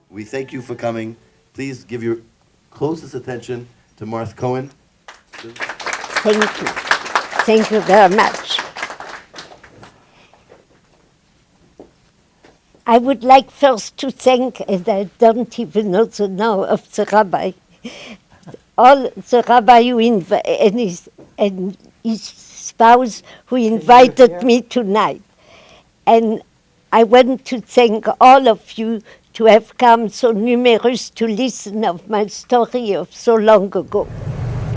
We thank you for coming. Please give your closest attention to Marthe Cohn. Thank you. Thank you very much. I would like first to thank, and I don't even know the name of the rabbi, all the rabbi who and his spouse who invited me tonight. And I want to thank all of you to have come so numerous to listen of my story of so long ago.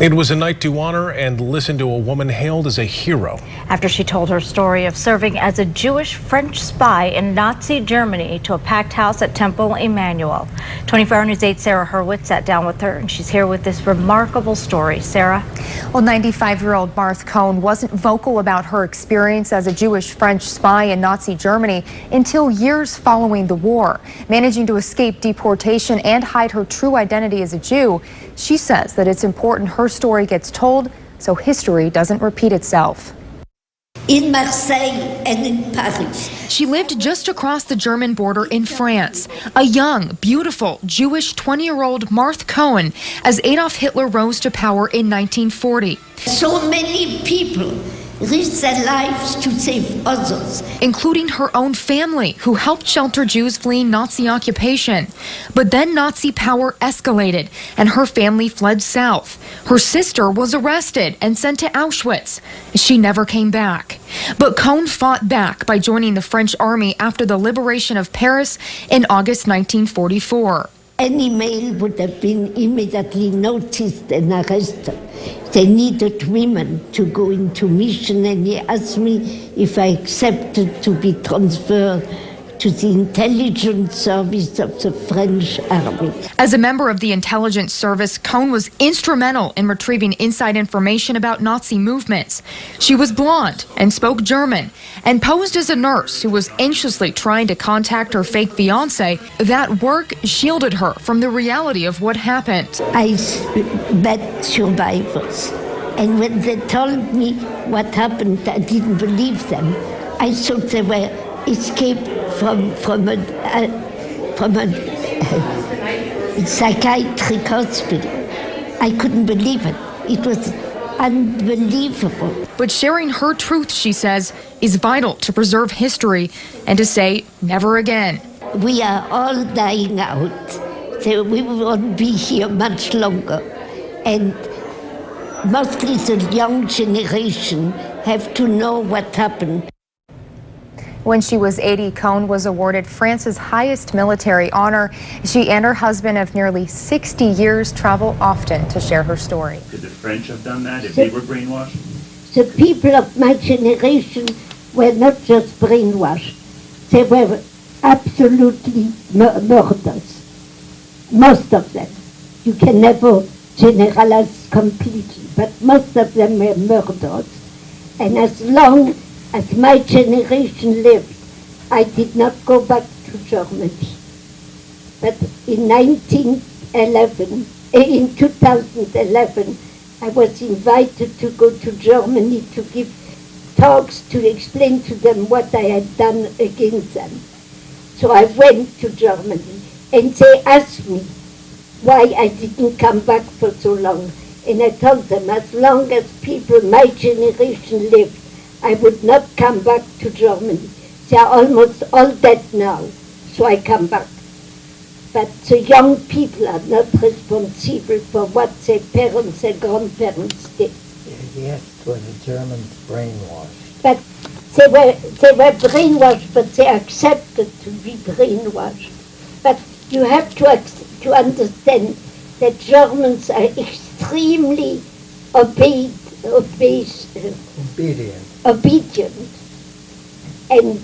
It was a night to honor and listen to a woman hailed as a hero. After she told her story of serving as a Jewish French spy in Nazi Germany to a packed house at Temple Emmanuel. 24 Hour News 8's Sarah Hurwitz sat down with her, and she's here with this remarkable story. Sarah? Well, 95-year-old Marthe Cohn wasn't vocal about her experience as a Jewish French spy in Nazi Germany until years following the war. Managing to escape deportation and hide her true identity as a Jew, she says that it's important her story gets told so history doesn't repeat itself. In Marseille and in Paris. She lived just across the German border in France, a young, beautiful, Jewish 20-year-old Marthe Cohn, as Adolf Hitler rose to power in 1940. So many people risked their lives to save others, including her own family, who helped shelter Jews fleeing Nazi occupation. But then Nazi power escalated, and her family fled south. Her sister was arrested and sent to Auschwitz. She never came back. But Cohn fought back by joining the French army after the liberation of Paris in August 1944. Any male would have been immediately noticed and arrested. They needed women to go into mission, and he asked me if I accepted to be transferred to the intelligence service of the French army. As a member of the intelligence service, Cohn was instrumental in retrieving inside information about Nazi movements. She was blonde and spoke German and posed as a nurse who was anxiously trying to contact her fake fiancé. That work shielded her from the reality of what happened. I met survivors, and when they told me what happened, I didn't believe them. I thought they were escaped from a psychiatric hospital. I couldn't believe it. It was unbelievable. But sharing her truth, she says, is vital to preserve history and to say never again. We are all dying out. So we won't be here much longer. And mostly the young generation have to know what happened. When she was 80, Cohn was awarded France's highest military honor. She and her husband of nearly 60 years travel often to share her story. Could the French have done that if they were brainwashed? The people of my generation were not just brainwashed. They were absolutely murderers. Most of them. You can never generalize completely, but most of them were murderers. And as long as my generation lived, I did not go back to Germany. But in 2011, I was invited to go to Germany to give talks to explain to them what I had done against them. So I went to Germany, and they asked me why I didn't come back for so long. And I told them, as long as people my generation lived, I would not come back to Germany. They are almost all dead now, so I come back. But the young people are not responsible for what their parents and grandparents did. Yes, were the Germans brainwashed? But they were brainwashed, but they accepted to be brainwashed. But you have to understand that Germans are extremely obedient, and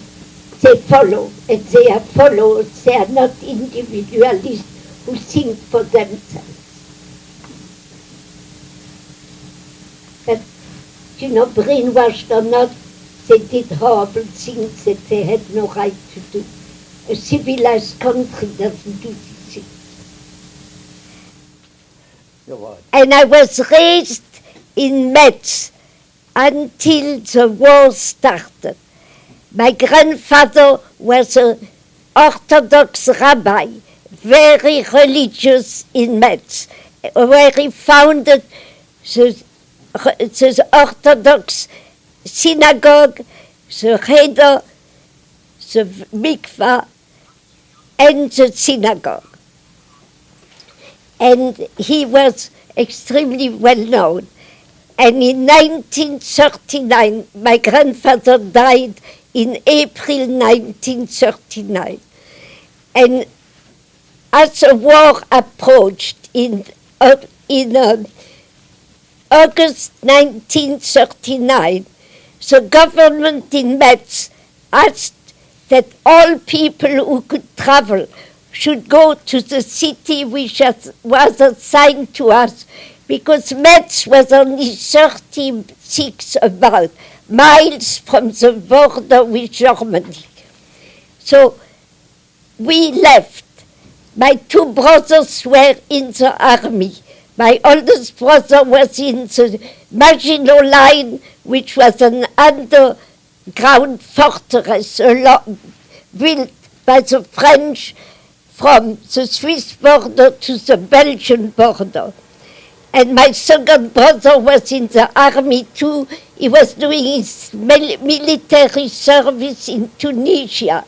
they follow, and they are followers. They are not individualists who think for themselves. But, you know, brainwashed or not, they did horrible things that they had no right to do. A civilized country doesn't do these things. And I was raised in Metz until the war started. My grandfather was an Orthodox rabbi, very religious in Metz, where he founded the Orthodox synagogue, the cheder, the mikvah, and the synagogue. And he was extremely well known. And in 1939, my grandfather died in April 1939. And as the war approached in August 1939, the government in Metz asked that all people who could travel should go to the city which was assigned to us, because Metz was only 36 about miles from the border with Germany. So we left. My two brothers were in the army. My oldest brother was in the Maginot Line, which was an underground fortress built by the French from the Swiss border to the Belgian border. And my second brother was in the army too. He was doing his military service in Tunisia.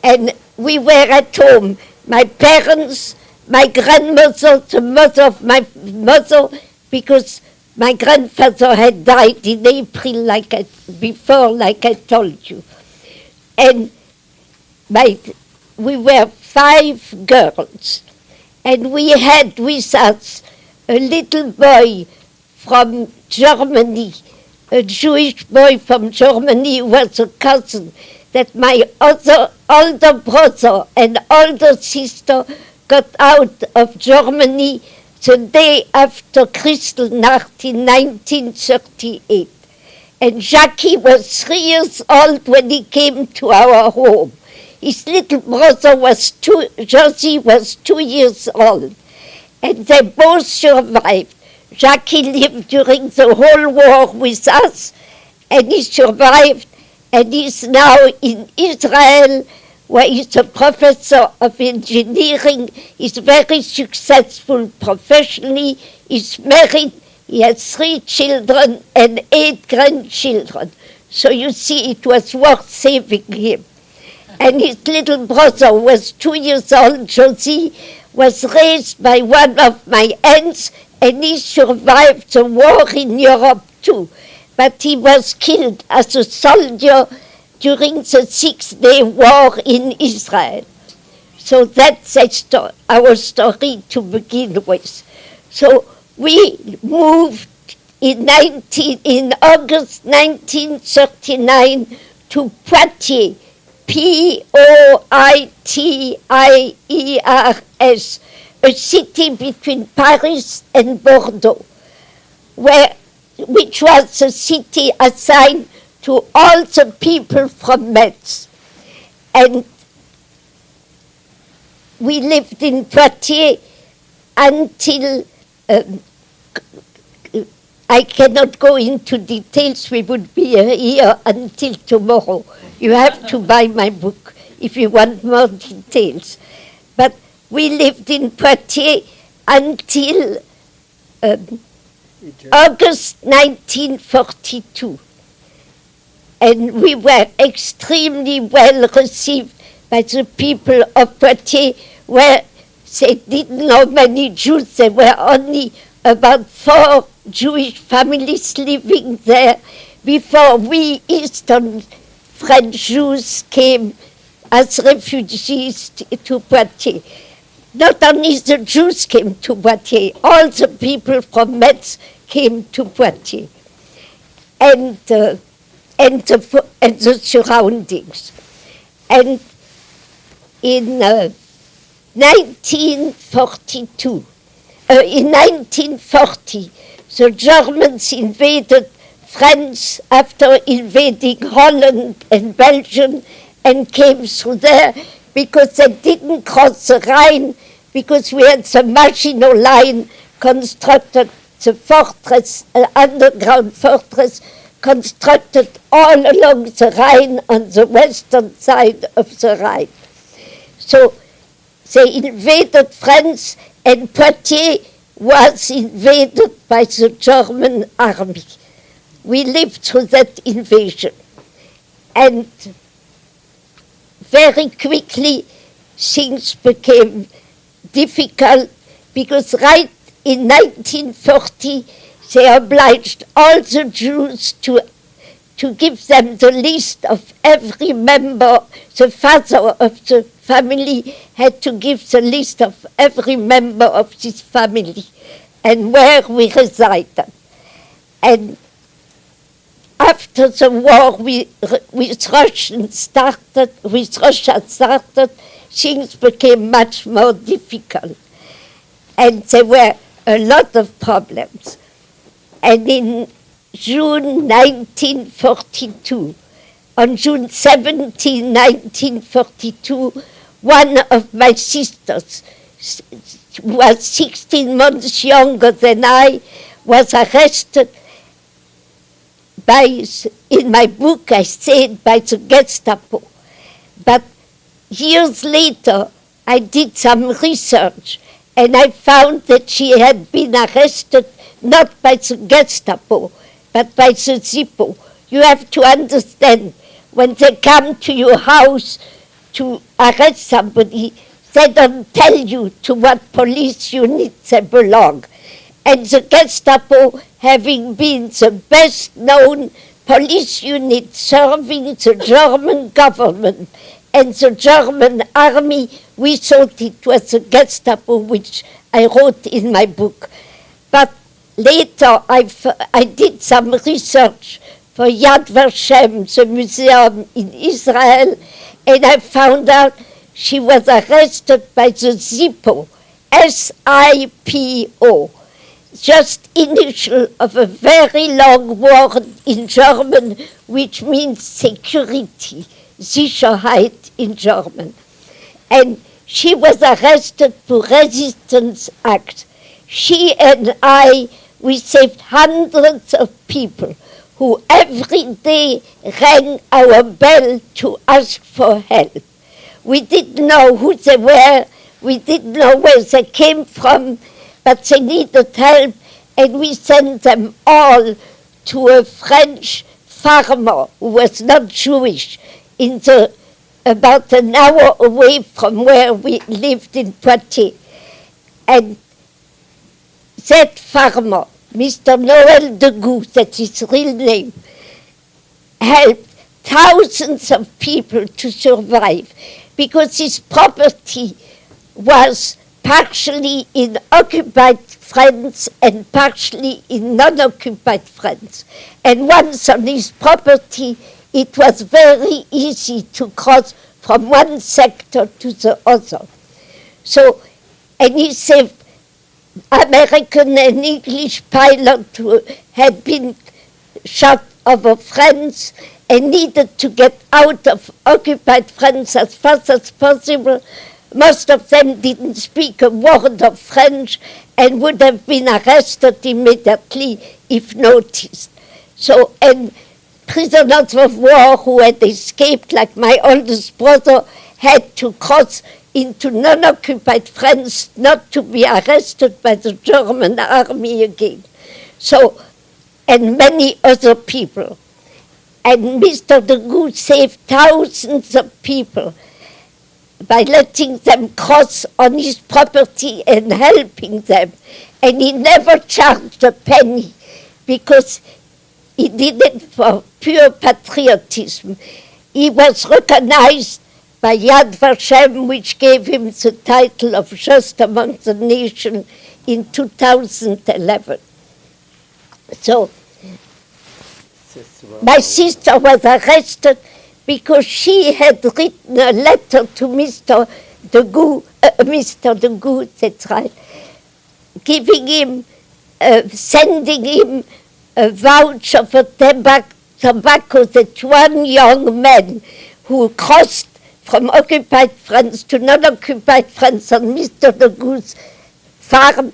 And we were at home. My parents, my grandmother, the mother of my mother, because my grandfather had died in April like I told you. And we were 5 girls. And we had with us a little boy from Germany, a Jewish boy from Germany who was a cousin that my older brother and older sister got out of Germany the day after Kristallnacht in 1938. And Jackie was 3 years old when he came to our home. His little brother Josie was 2 years old. And they both survived. Jackie lived during the whole war with us, and he survived, and he's now in Israel, where he's a professor of engineering. He's very successful professionally. He's married. He has 3 children and 8 grandchildren. So you see, it was worth saving him. And his little brother was 2 years old, Josie, was raised by one of my aunts, and he survived the war in Europe too. But he was killed as a soldier during the 6-day war in Israel. So that's our story to begin with. So we moved in August 1939 to Poitiers, Poitiers, a city between Paris and Bordeaux, which was a city assigned to all the people from Metz. And we lived in Poitiers until, I cannot go into details, we would be here until tomorrow. You have to buy my book if you want more details. But we lived in Poitiers until August 1942. And we were extremely well received by the people of Poitiers, where they didn't know many Jews. There were only about 4 Jewish families living there before we Eastern French Jews came as refugees to Poitiers. Not only the Jews came to Poitiers, all the people from Metz came to Poitiers and the surroundings. And in 1940, the Germans invaded France after invading Holland and Belgium and came through there because they didn't cross the Rhine, because we had the Maginot Line constructed the fortress, an underground fortress, constructed all along the Rhine on the western side of the Rhine. So they invaded France, and Poitiers was invaded by the German army. We lived through that invasion. And very quickly things became difficult because right in 1940 they obliged all the Jews to give them the list of every member. The father of the family had to give the list of every member of his family and where we resided. And after the war with Russia started, things became much more difficult. And there were a lot of problems. And in June 1942, on June 17, 1942, one of my sisters, who was 16 months younger than I, was arrested in my book I said, by the Gestapo. But years later, I did some research, and I found that she had been arrested not by the Gestapo, but by the Zippo. You have to understand, when they come to your house to arrest somebody, they don't tell you to what police unit they belong. And the Gestapo, having been the best-known police unit serving the German government and the German army, we thought it was the Gestapo, which I wrote in my book. But later I did some research for Yad Vashem, the museum in Israel, and I found out she was arrested by the Zippo, S-I-P-O, just initial of a very long word in German, which means security, Sicherheit in German. And she was arrested for resistance act. She and I, we saved hundreds of people who every day rang our bell to ask for help. We didn't know who they were, we didn't know where they came from, but they needed help, and we sent them all to a French farmer who was not Jewish, about an hour away from where we lived in Poitiers. And that farmer, Mr. Noel Degout, that's his real name, helped thousands of people to survive because his property was partially in occupied France and partially in non-occupied France. And once on his property, it was very easy to cross from one sector to the other. So, and he saved American and English pilot who had been shot over France and needed to get out of occupied France as fast as possible. Most of them didn't speak a word of French and would have been arrested immediately if noticed. So, and prisoners of war who had escaped, like my oldest brother, had to cross into non-occupied France not to be arrested by the German army again. So, and many other people. And Mr. Degout saved thousands of people by letting them cross on his property and helping them. And he never charged a penny because he did it for pure patriotism. He was recognized by Yad Vashem, which gave him the title of Just Among the Nation in 2011. So, my sister was arrested because she had written a letter to Mr. Degout, that's right, giving him, sending him a voucher for tobacco that one young man who crossed from occupied France to non-occupied France on Mr. Degout's farm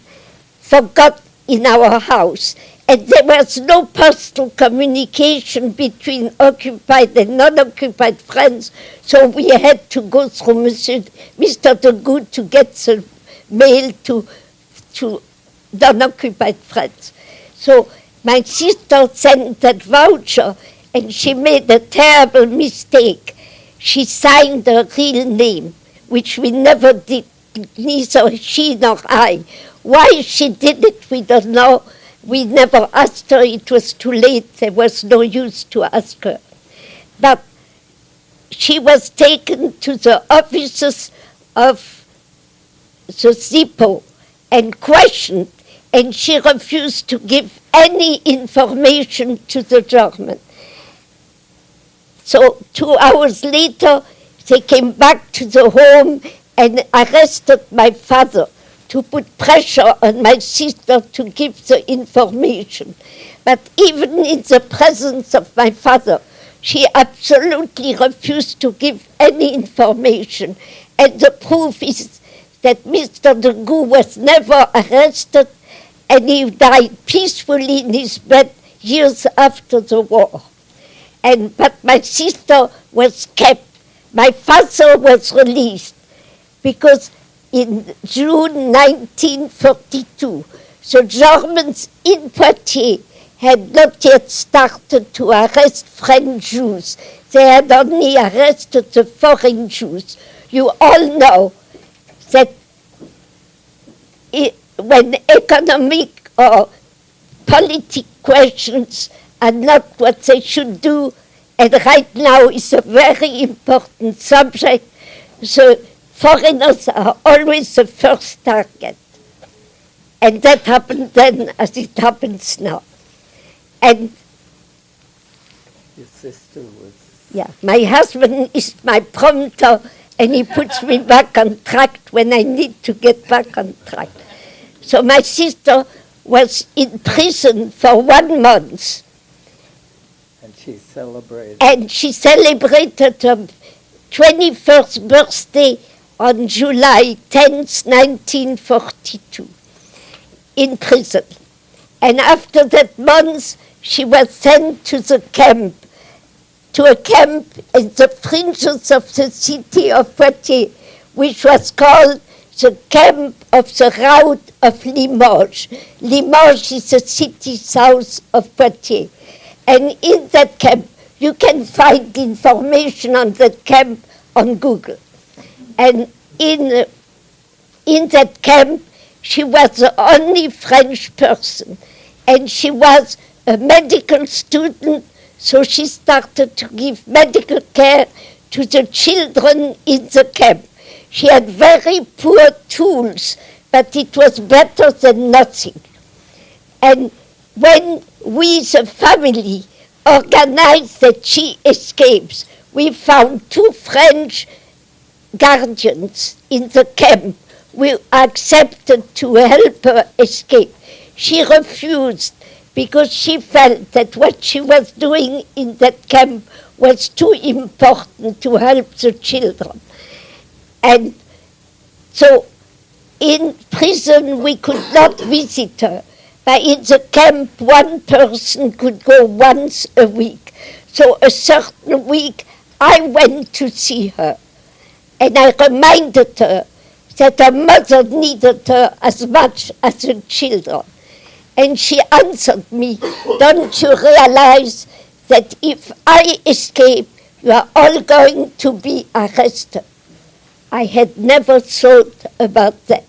forgot in our house. And there was no personal communication between occupied and non-occupied friends, so we had to go through Mr. de Good to get the mail to non-occupied friends. So my sister sent that voucher, and she made a terrible mistake. She signed her real name, which we never did, neither she nor I. Why she did it, we don't know. We never asked her. It was too late. There was no use to ask her. But she was taken to the offices of the Zippo and questioned, and she refused to give any information to the German. So 2 hours later, they came back to the home and arrested my father to put pressure on my sister to give the information. But even in the presence of my father, she absolutely refused to give any information. And the proof is that Mr. de Gou was never arrested, and he died peacefully in his bed years after the war. But my sister was kept. My father was released because in June 1942, the Germans in Poitiers had not yet started to arrest French Jews. They had only arrested the foreign Jews. You all know that when economic or political questions are not what they should do, and right now is a very important subject, so foreigners are always the first target. And that happened then as it happens now. And Your sister was... yeah, my husband is my prompter, and he puts me back on track when I need to get back on track. So my sister was in prison for 1 month. And she celebrated. And she celebrated her 21st birthday on July 10th, 1942, in prison. And after that month, she was sent to a camp in the fringes of the city of Poitiers, which was called the camp of the route of Limoges. Limoges is a city south of Poitiers. And in that camp, you can find information on that camp on Google. And in that camp, she was the only French person. And she was a medical student, so she started to give medical care to the children in the camp. She had very poor tools, but it was better than nothing. And when we, the family, organized that she escapes, we found 2 French guardians in the camp. We accepted to help her escape. She refused because she felt that what she was doing in that camp was too important to help the children. And so in prison we could not visit her, but in the camp 1 person could go once a week. So a certain week I went to see her, and I reminded her that her mother needed her as much as the children. And she answered me, "Don't you realize that if I escape, you are all going to be arrested?" I had never thought about that.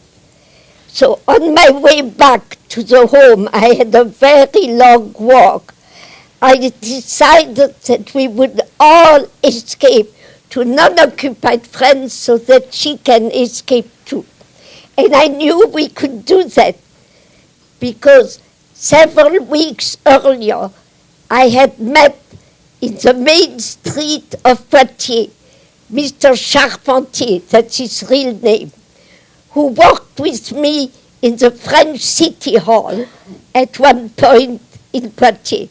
So on my way back to the home, I had a very long walk. I decided that we would all escape to non-occupied friends so that she can escape too. And I knew we could do that because several weeks earlier, I had met in the main street of Poitiers Mr. Charpentier, that's his real name, who worked with me in the French City Hall at one point in Poitiers.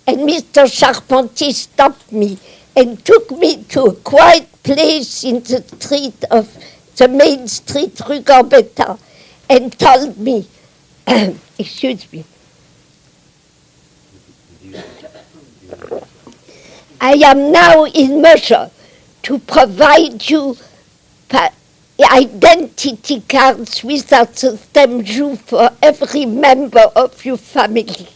And Mr. Charpentier stopped me and took me to a quiet place in the street of the main street, Rue Gambetta, and told me, excuse me. I am now in measure to provide you identity cards without the stamp Jew for every member of your family.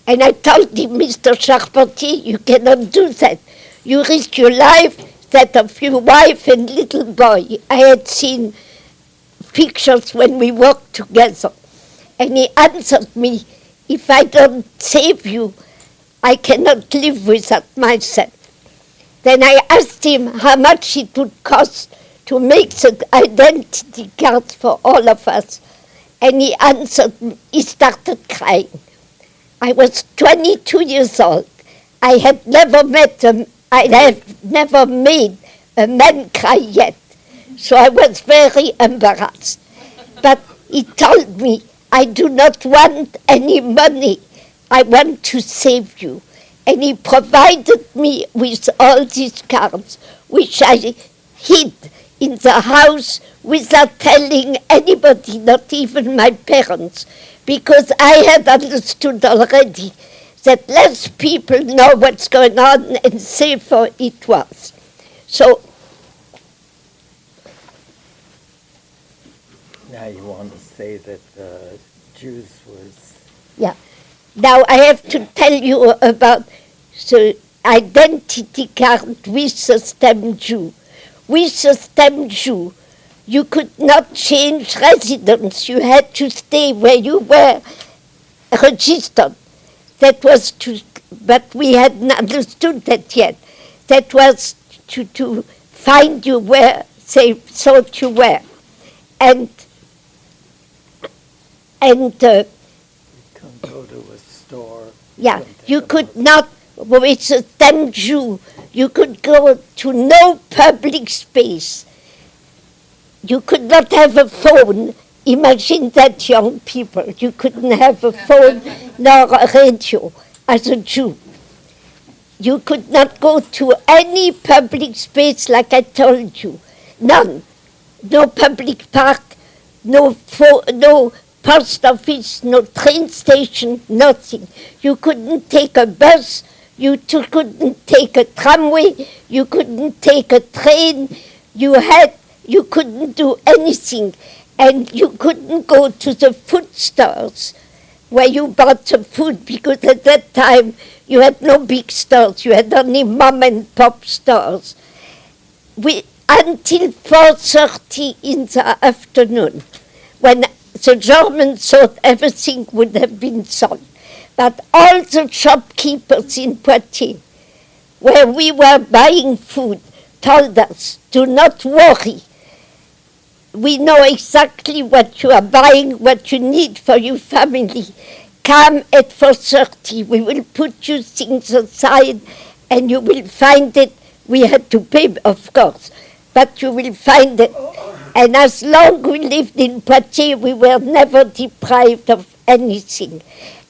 And I told him, Mr. Charpentier, you cannot do that. You risk your life, that of your wife and little boy. I had seen pictures when we worked together. And he answered me, if I don't save you, I cannot live without myself. Then I asked him how much it would cost to make the identity cards for all of us. And he answered me, he started crying. I was 22 years old. I had never met him. I have never made a man cry yet. So I was very embarrassed. But he told me, I do not want any money. I want to save you. And he provided me with all these cards, which I hid in the house without telling anybody, not even my parents, because I had understood already that less people know what's going on and safer it was. So Now you want to say that Jews was... yeah. Now I have to tell you about the identity card with the stamp Jew. With the stamp Jew, you could not change residence. You had to stay where you were registered. That was but we hadn't understood that yet. That was to find you where they thought you were. And You couldn't go to a store. yeah, you could not, with a stamp Jew, you could go to no public space. You could not have a phone. Imagine that, young people. You couldn't have a phone nor a radio as a Jew. You could not go to any public space like I told you. None. No public park, no post office, no train station, nothing. You couldn't take a bus, you couldn't take a tramway, you couldn't take a train, you couldn't do anything. And you couldn't go to the food stores where you bought the food, because at that time you had no big stores, you had only mom and pop stores. Until 4:30 in the afternoon, when the Germans thought everything would have been sold. But all the shopkeepers in Poitiers, where we were buying food, told us, do not worry. We know exactly what you are buying, what you need for your family. Come at 4:30. We will put you things aside and you will find it. We had to pay, of course, but you will find it. And as long we lived in Poitiers, we were never deprived of anything.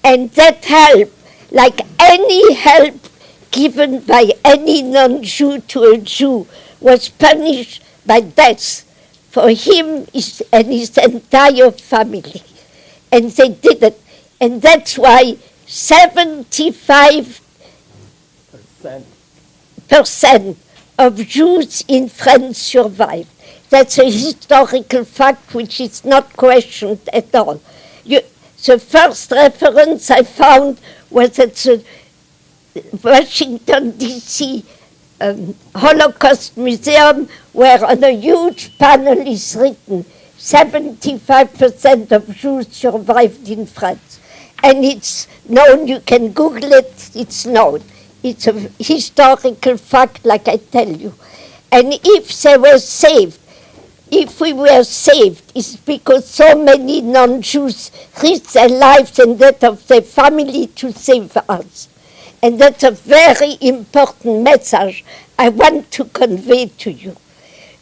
And that help, like any help given by any non-Jew to a Jew, was punished by death for him and his entire family. And they did it. And that's why 75% of Jews in France survived. That's a historical fact which is not questioned at all. The first reference I found was at the Washington, D.C. Holocaust Museum, where on a huge panel is written, 75% of Jews survived in France. And it's known, you can Google it, it's known. It's a historical fact, like I tell you. And if they were saved, if we were saved, it's because so many non-Jews risked their lives and that of their family to save us. And that's a very important message I want to convey to you.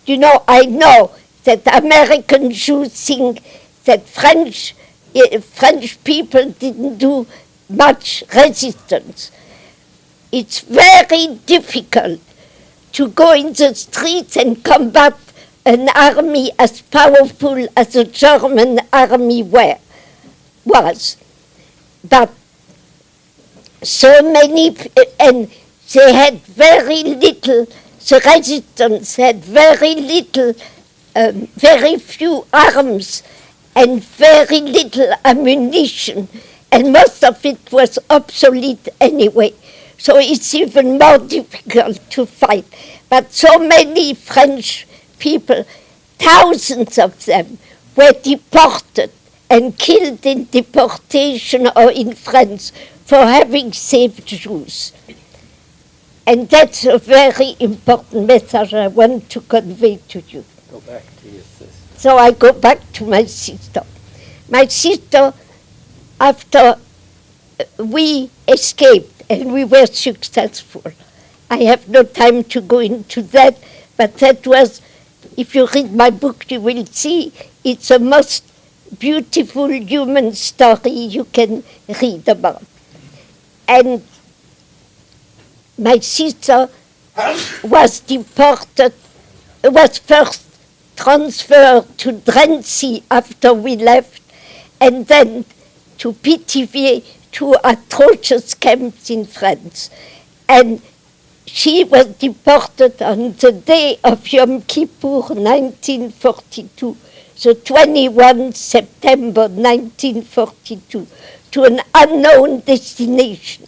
You know, I know that American Jews think that French people didn't do much resistance. It's very difficult to go in the streets and combat an army as powerful as the German army were. was that so many, and they had very little, the resistance had very little, very few arms and very little ammunition, and most of it was obsolete anyway. So it's even more difficult to fight. But so many French people, thousands of them, were deported and killed in deportation or in France for having saved Jews. And that's a very important message I want to convey to you. Go back to your sister. So I go back to my sister. My sister, after we escaped and we were successful, I have no time to go into that, but that was, if you read my book, you will see it's the most beautiful human story you can read about. And my sister was deported, was first transferred to Drancy after we left, and then to PTV, to atrocious camps in France. And she was deported on the day of Yom Kippur, 1942, so 21 September 1942, to an unknown destination.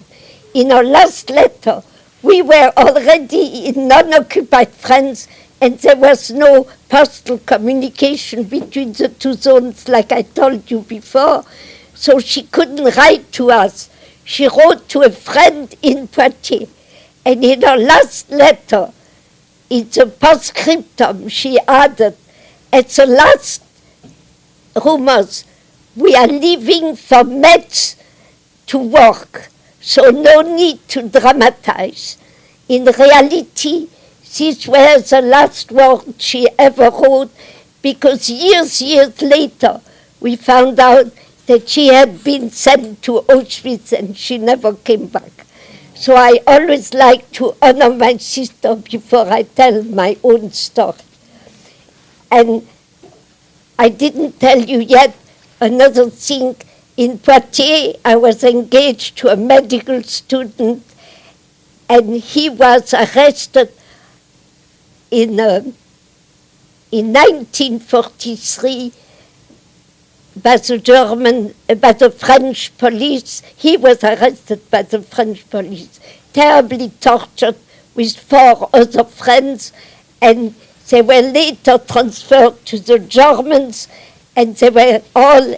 In her last letter, we were already in non-occupied France, and there was no postal communication between the two zones, like I told you before, so she couldn't write to us. She wrote to a friend in Poitiers, and in her last letter, in the postscriptum, she added, at the last rumors, we are leaving for Metz to work, so no need to dramatize. In reality, these were the last words she ever wrote, because years later, we found out that she had been sent to Auschwitz and she never came back. So I always like to honor my sister before I tell my own story. And I didn't tell you yet another thing. In Poitiers, I was engaged to a medical student, and he was arrested in 1943 by the French police. He was arrested by the French police, terribly tortured with 4 other friends, and they were later transferred to the Germans, and they were all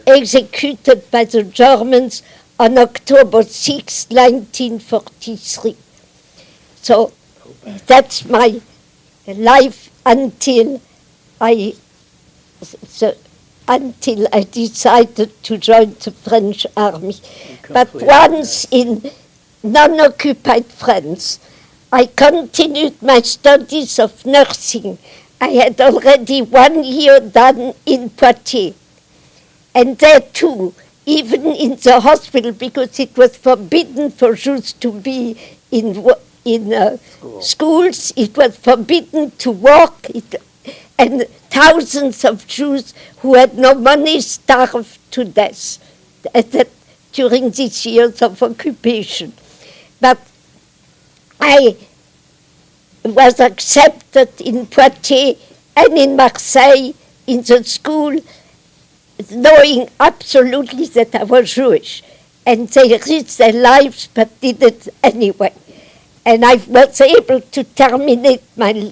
executed by the Germans on October 6, 1943. So that's my life until I decided to join the French army. But once in non-occupied France, I continued my studies of nursing. I had already 1 year done in Poitiers. And there too, even in the hospital, because it was forbidden for Jews to be in schools, it was forbidden to work, and thousands of Jews who had no money starved to death during these years of occupation. But I was accepted in Poitiers and in Marseille in the school, knowing absolutely that I was Jewish. And they risked their lives, but did it anyway. And I was able to terminate my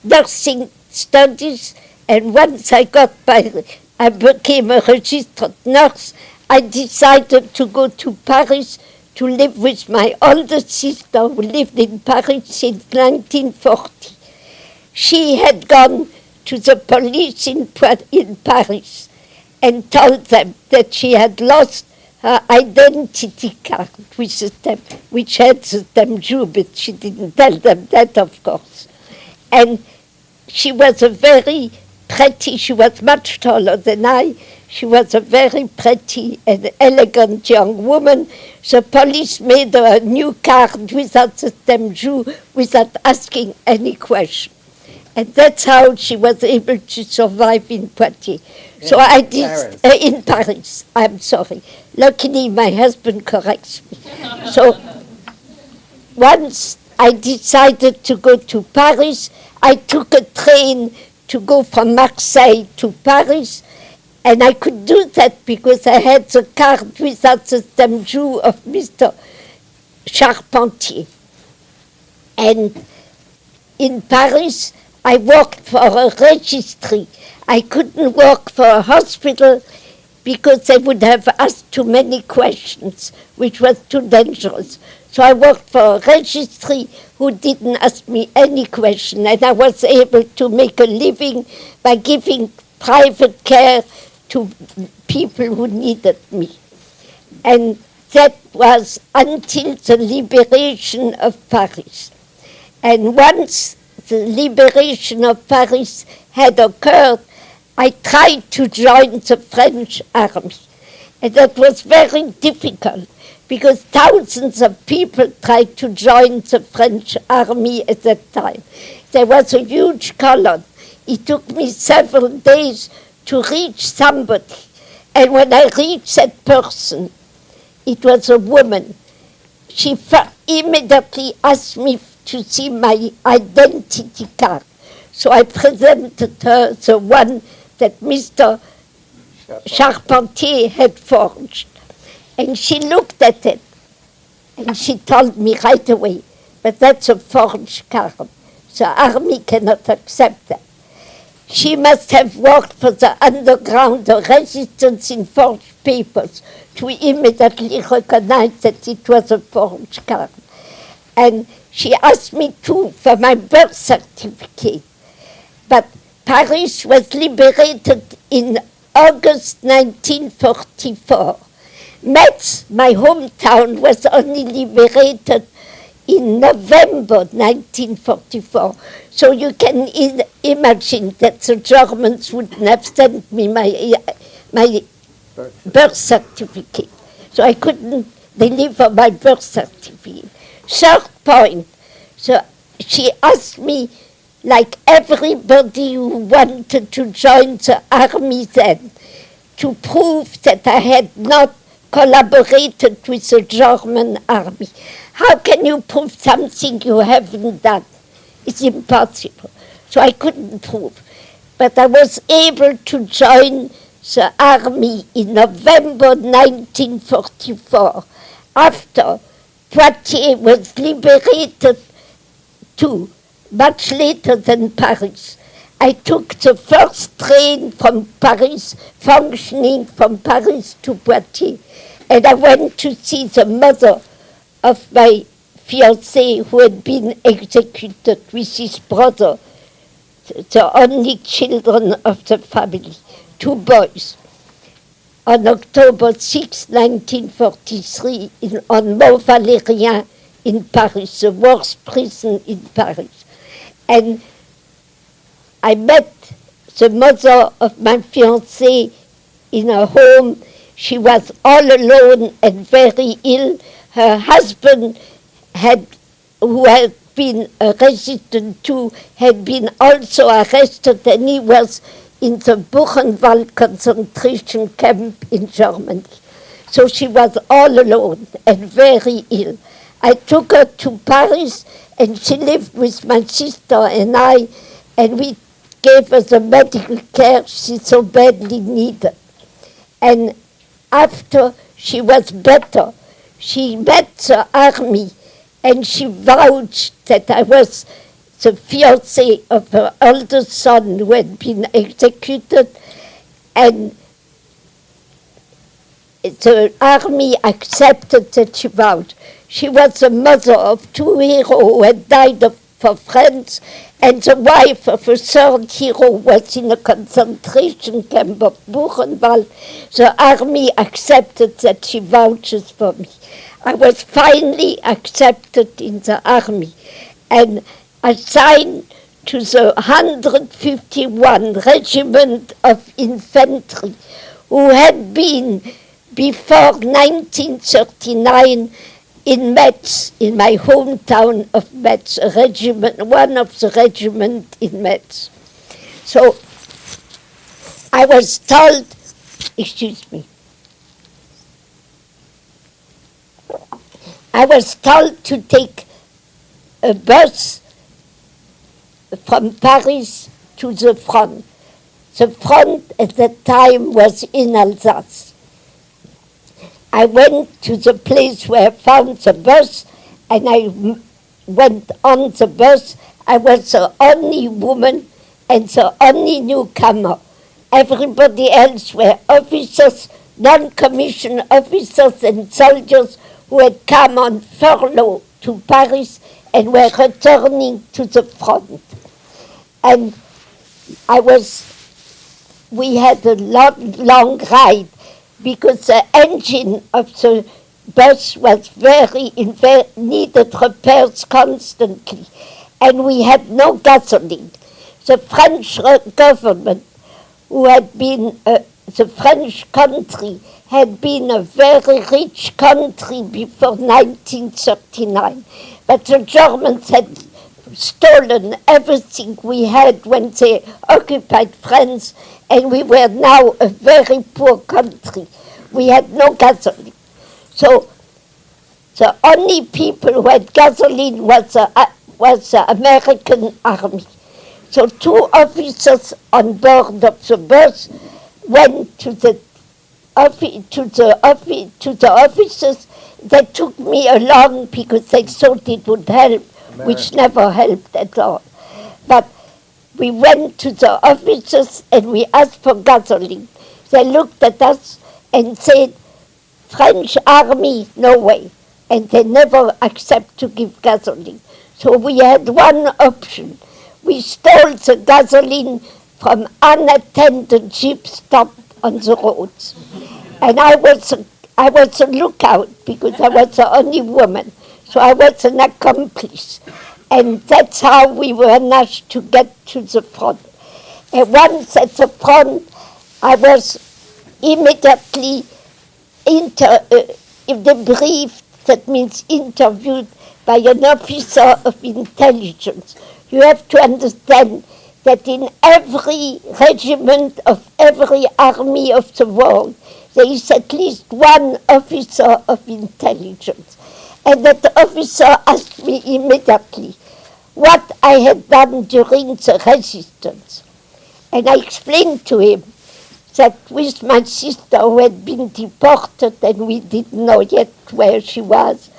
nursing studies, and once I became a registered nurse, I decided to go to Paris to live with my older sister, who lived in Paris since 1940. She had gone to the police in Paris and told them that she had lost her identity card with the stamp, which had the stamp Jew, but she didn't tell them that, of course. And she was a very pretty, she was much taller than I, she was a very pretty and elegant young woman. The police made her a new card without the stamp Jew, without asking any question. And that's how she was able to survive in Poitiers. So I did, in Paris, I'm sorry. Luckily, my husband corrects me. So once I decided to go to Paris, I took a train to go from Marseille to Paris, and I could do that because I had the card without the stamp Jew of Mr. Charpentier. And in Paris, I worked for a registry. I couldn't work for a hospital because they would have asked too many questions, which was too dangerous. So I worked for a registry who didn't ask me any question, and I was able to make a living by giving private care to people who needed me. And that was until the liberation of Paris. And once the liberation of Paris had occurred, I tried to join the French army. And that was very difficult because thousands of people tried to join the French army at that time. There was a huge column. It took me several days to reach somebody. And when I reached that person, it was a woman. She immediately asked me to see my identity card. So I presented her the one that Mr. Charpentier had forged. And she looked at it, and she told me right away, but that's a forged card. The army cannot accept that. She must have worked for the underground resistance in forged papers to immediately recognize that it was a forged card. And she asked me too for my birth certificate. But Paris was liberated in August 1944. Metz, my hometown, was only liberated in November 1944. So you can imagine that the Germans wouldn't have sent me my birth certificate. So I couldn't deliver my birth certificate. Third point, so she asked me, like everybody who wanted to join the army then, to prove that I had not collaborated with the German army. How can you prove something you haven't done? It's impossible. So I couldn't prove. But I was able to join the army in November 1944, after Poitiers was liberated too, much later than Paris. I took the first train from Paris, functioning from Paris to Poitiers, and I went to see the mother of my fiancé who had been executed with his brother, the only children of the family, 2 boys, on October 6, 1943, on Mont Valérien in Paris, the worst prison in Paris. And I met the mother of my fiancé in her home. She was all alone and very ill. Her husband, who had been a resident too, had been also arrested, and he was in the Buchenwald concentration camp in Germany. So she was all alone and very ill. I took her to Paris, and she lived with my sister and I, and we gave her the medical care she so badly needed. And after she was better, she met the army, and she vouched that I was the fiancé of her eldest son who had been executed, and the army accepted that she vouched. She was the mother of 2 heroes who had died for France, and the wife of a 3rd hero was in a concentration camp of Buchenwald. The army accepted that she vouches for me. I was finally accepted in the army and assigned to the 151 Regiment of Infantry, who had been, before 1939, in Metz, in my hometown of Metz, a regiment, one of the regiment in Metz. So I was told, excuse me, I was told to take a bus from Paris to the front. The front at that time was in Alsace. I went to the place where I found the bus, and I went on the bus. I was the only woman and the only newcomer. Everybody else were officers, non-commissioned officers and soldiers who had come on furlough to Paris and were returning to the front. And we had a long ride because the engine of the bus was needed repairs constantly, and we had no gasoline. The French government, who had been, the French country had been a very rich country before 1939, but the Germans had stolen everything we had when they occupied France, and we were now a very poor country. We had no gasoline. So the only people who had gasoline was the American Army. So 2 officers on board of the bus went to the officers. They took me along because they thought it would help, which never helped at all. But we went to the officers and we asked for gasoline. They looked at us and said, French army, no way. And they never accept to give gasoline. So we had one option. We stole the gasoline from unattended jeeps stopped on the roads. And I was a lookout because I was the only woman. So I was an accomplice. And that's how we were managed to get to the front. And once at the front, I was immediately debriefed, that means interviewed, by an officer of intelligence. You have to understand that in every regiment of every army of the world, there is at least one officer of intelligence. And that officer asked me immediately what I had done during the resistance. And I explained to him that with my sister, who had been deported and we didn't know yet where she was,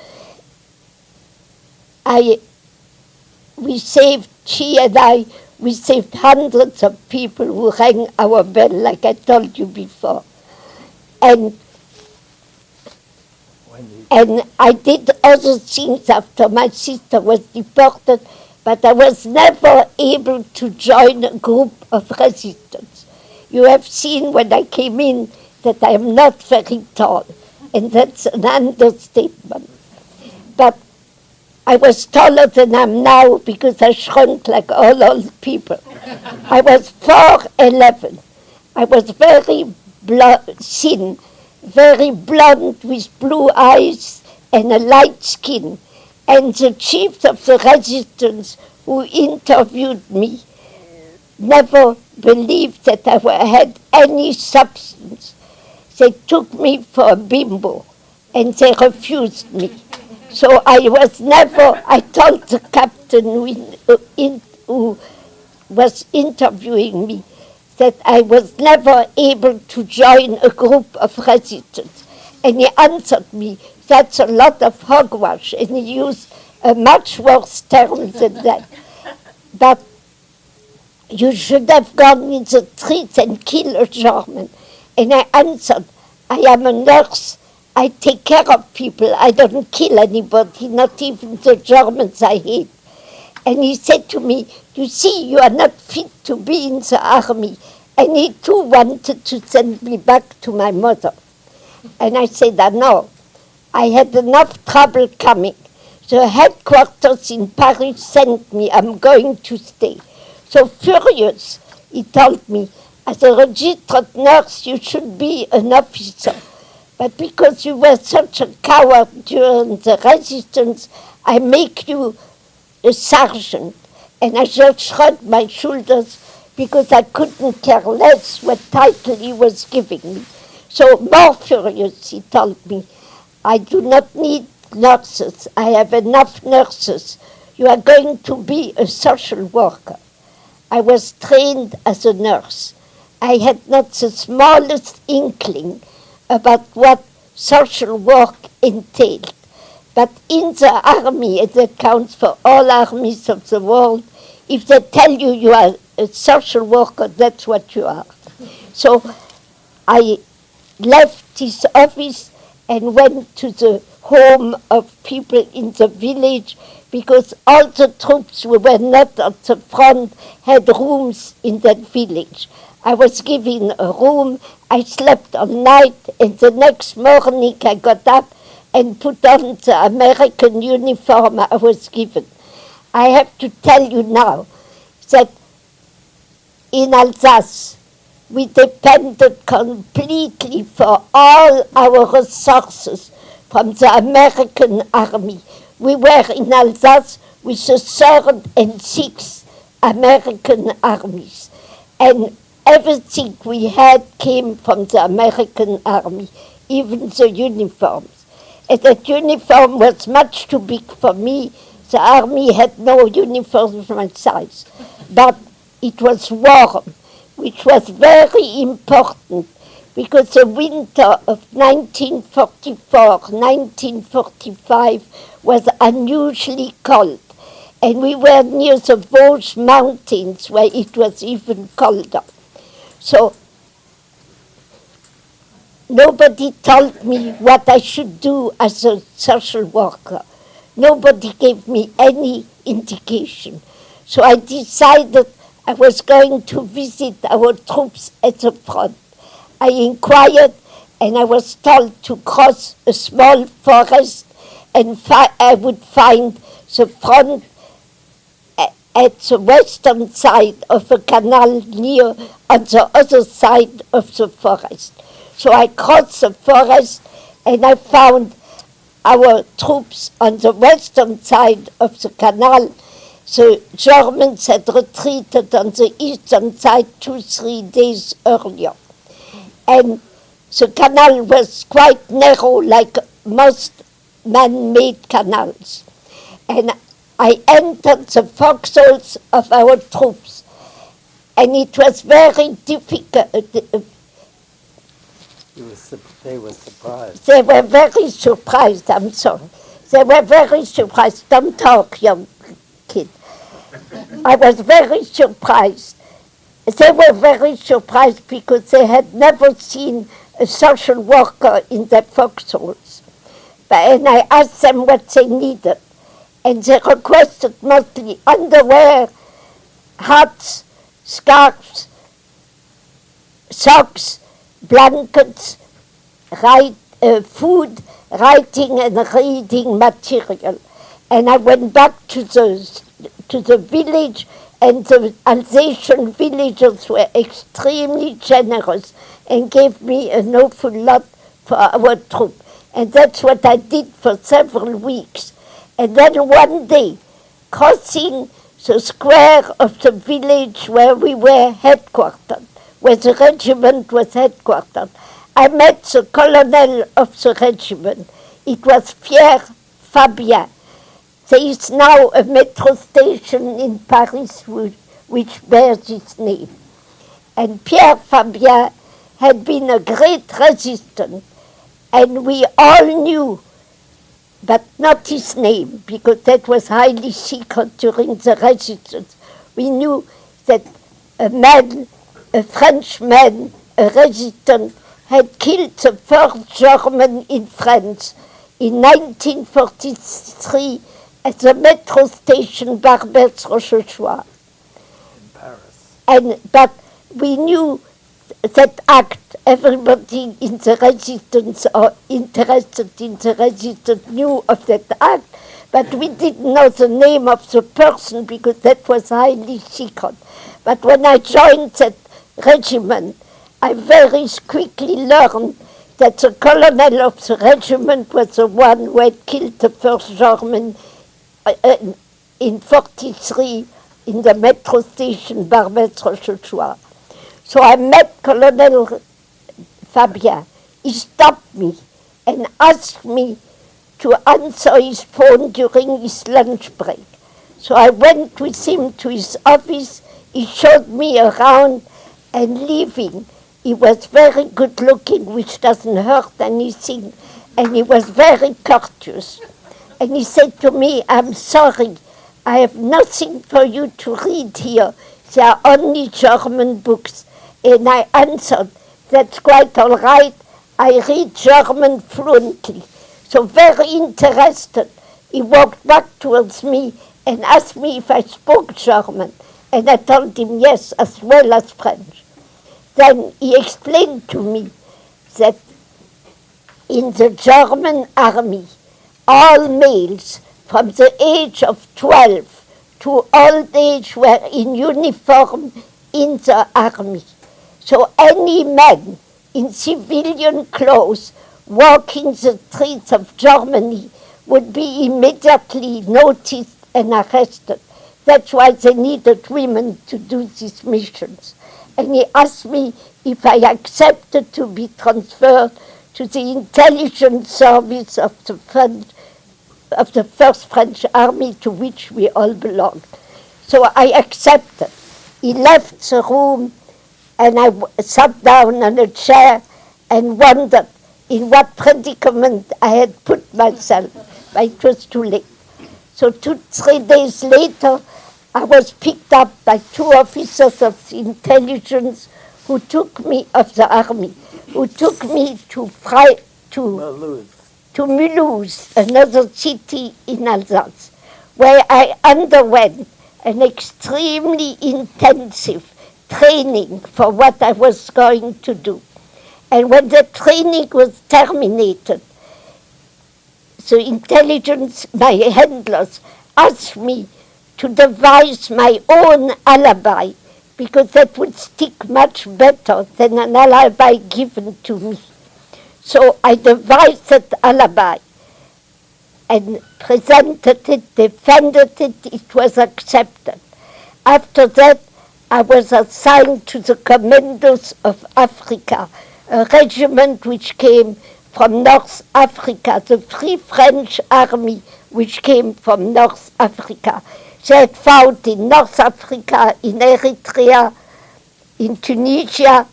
she and I saved hundreds of people who rang our bell, like I told you before. And I did other things after my sister was deported, but I was never able to join a group of resistance. You have seen when I came in that I am not very tall, and that's an understatement. But I was taller than I am now because I shrunk like all old people. I was 4'11". I was very thin, very blonde with blue eyes and a light skin. And the chiefs of the resistance who interviewed me never believed that I had any substance. They took me for a bimbo and they refused me. So I told the captain who was interviewing me that I was never able to join a group of resistance. And he answered me, that's a lot of hogwash, and he used a much worse term than that. But you should have gone in the streets and killed a German. And I answered, I am a nurse. I take care of people. I don't kill anybody, not even the Germans I hate. And he said to me, you see, you are not fit to be in the army. And he too wanted to send me back to my mother. And I said, no, I had enough trouble coming. The headquarters in Paris sent me, I'm going to stay. So furious, he told me, as a registered nurse, you should be an officer. But because you were such a coward during the resistance, I make you a sergeant. And I just shrugged my shoulders because I couldn't care less what title he was giving me. So more furious, he told me, I do not need nurses. I have enough nurses. You are going to be a social worker. I was trained as a nurse. I had not the smallest inkling about what social work entailed. But in the army, it accounts for all armies of the world, if they tell you you are a social worker, that's what you are. So I left his office and went to the home of people in the village because all the troops who were not at the front had rooms in that village. I was given a room, I slept all night, and the next morning I got up and put on the American uniform I was given. I have to tell you now that in Alsace, we depended completely for all our resources from the American army. We were in Alsace with the 3rd and 6th American armies. And everything we had came from the American army, even the uniforms. And that uniform was much too big for me. The army had no uniform of my size. But it was warm, which was very important because the winter of 1944-1945 was unusually cold. And we were near the Vosges Mountains where it was even colder. So nobody told me what I should do as a social worker. Nobody gave me any indication. So I decided I was going to visit our troops at the front. I inquired and I was told to cross a small forest and I would find the front at the western side of a canal near on the other side of the forest. So I crossed the forest and I found our troops on the western side of the canal. The Germans had retreated on the eastern side 2-3 days earlier. And the canal was quite narrow, like most man-made canals. And I entered the foxholes of our troops. And it was very difficult. They were surprised. They were very surprised, I'm sorry. They were very surprised. Don't talk, young kid. I was very surprised. They were very surprised because they had never seen a social worker in their foxholes. And I asked them what they needed. And they requested mostly underwear, hats, scarves, socks, blankets, food, writing and reading material. And I went back to the village, and the Alsatian villagers were extremely generous and gave me an awful lot for our troop. And that's what I did for several weeks. And then one day, crossing the square of the village where we were headquartered, where the regiment was headquartered, I met the colonel of the regiment. It was Pierre Fabien. There is now a metro station in Paris which bears his name. And Pierre Fabien had been a great resistant, and we all knew, but not his name, because that was highly secret during the resistance. We knew that a man, a Frenchman, a resistant, had killed the first German in France in 1943 at the metro station Barbès-Rochechouart. In Paris. But we knew that act. Everybody in the resistance or interested in the resistance knew of that act, but we didn't know the name of the person because that was highly secret. But when I joined that regiment, I very quickly learned that the colonel of the regiment was the one who had killed the first German in 43 in the metro station Barbès-Rochechouart. So I met Colonel Fabien. He stopped me and asked me to answer his phone during his lunch break. So I went with him to his office. He showed me around, and leaving, he was very good looking, which doesn't hurt anything, and he was very courteous. And he said to me, "I'm sorry, I have nothing for you to read here. There are only German books." And I answered, "That's quite all right. I read German fluently." So very interested, he walked back towards me and asked me if I spoke German. And I told him yes, as well as French. Then he explained to me that in the German army, all males from the age of 12 to old age were in uniform in the army. So any man in civilian clothes walking the streets of Germany would be immediately noticed and arrested. That's why they needed women to do these missions. And he asked me if I accepted to be transferred to the intelligence service of the first French army, to which we all belonged. So I accepted. He left the room, and I sat down on a chair and wondered in what predicament I had put myself. But it was too late. So 3 days later, I was picked up by 2 officers of the intelligence who took me, of the army, who took me to Mulhouse, another city in Alsace, where I underwent an extremely intensive training for what I was going to do. And when the training was terminated, the intelligence, my handlers, asked me to devise my own alibi, because that would stick much better than an alibi given to me. So I devised that alibi and presented it, defended it, it was accepted. After that, I was assigned to the Commandos of Africa, a regiment which came from North Africa, the Free French Army which came from North Africa. They had fought in North Africa, in Eritrea, in Tunisia,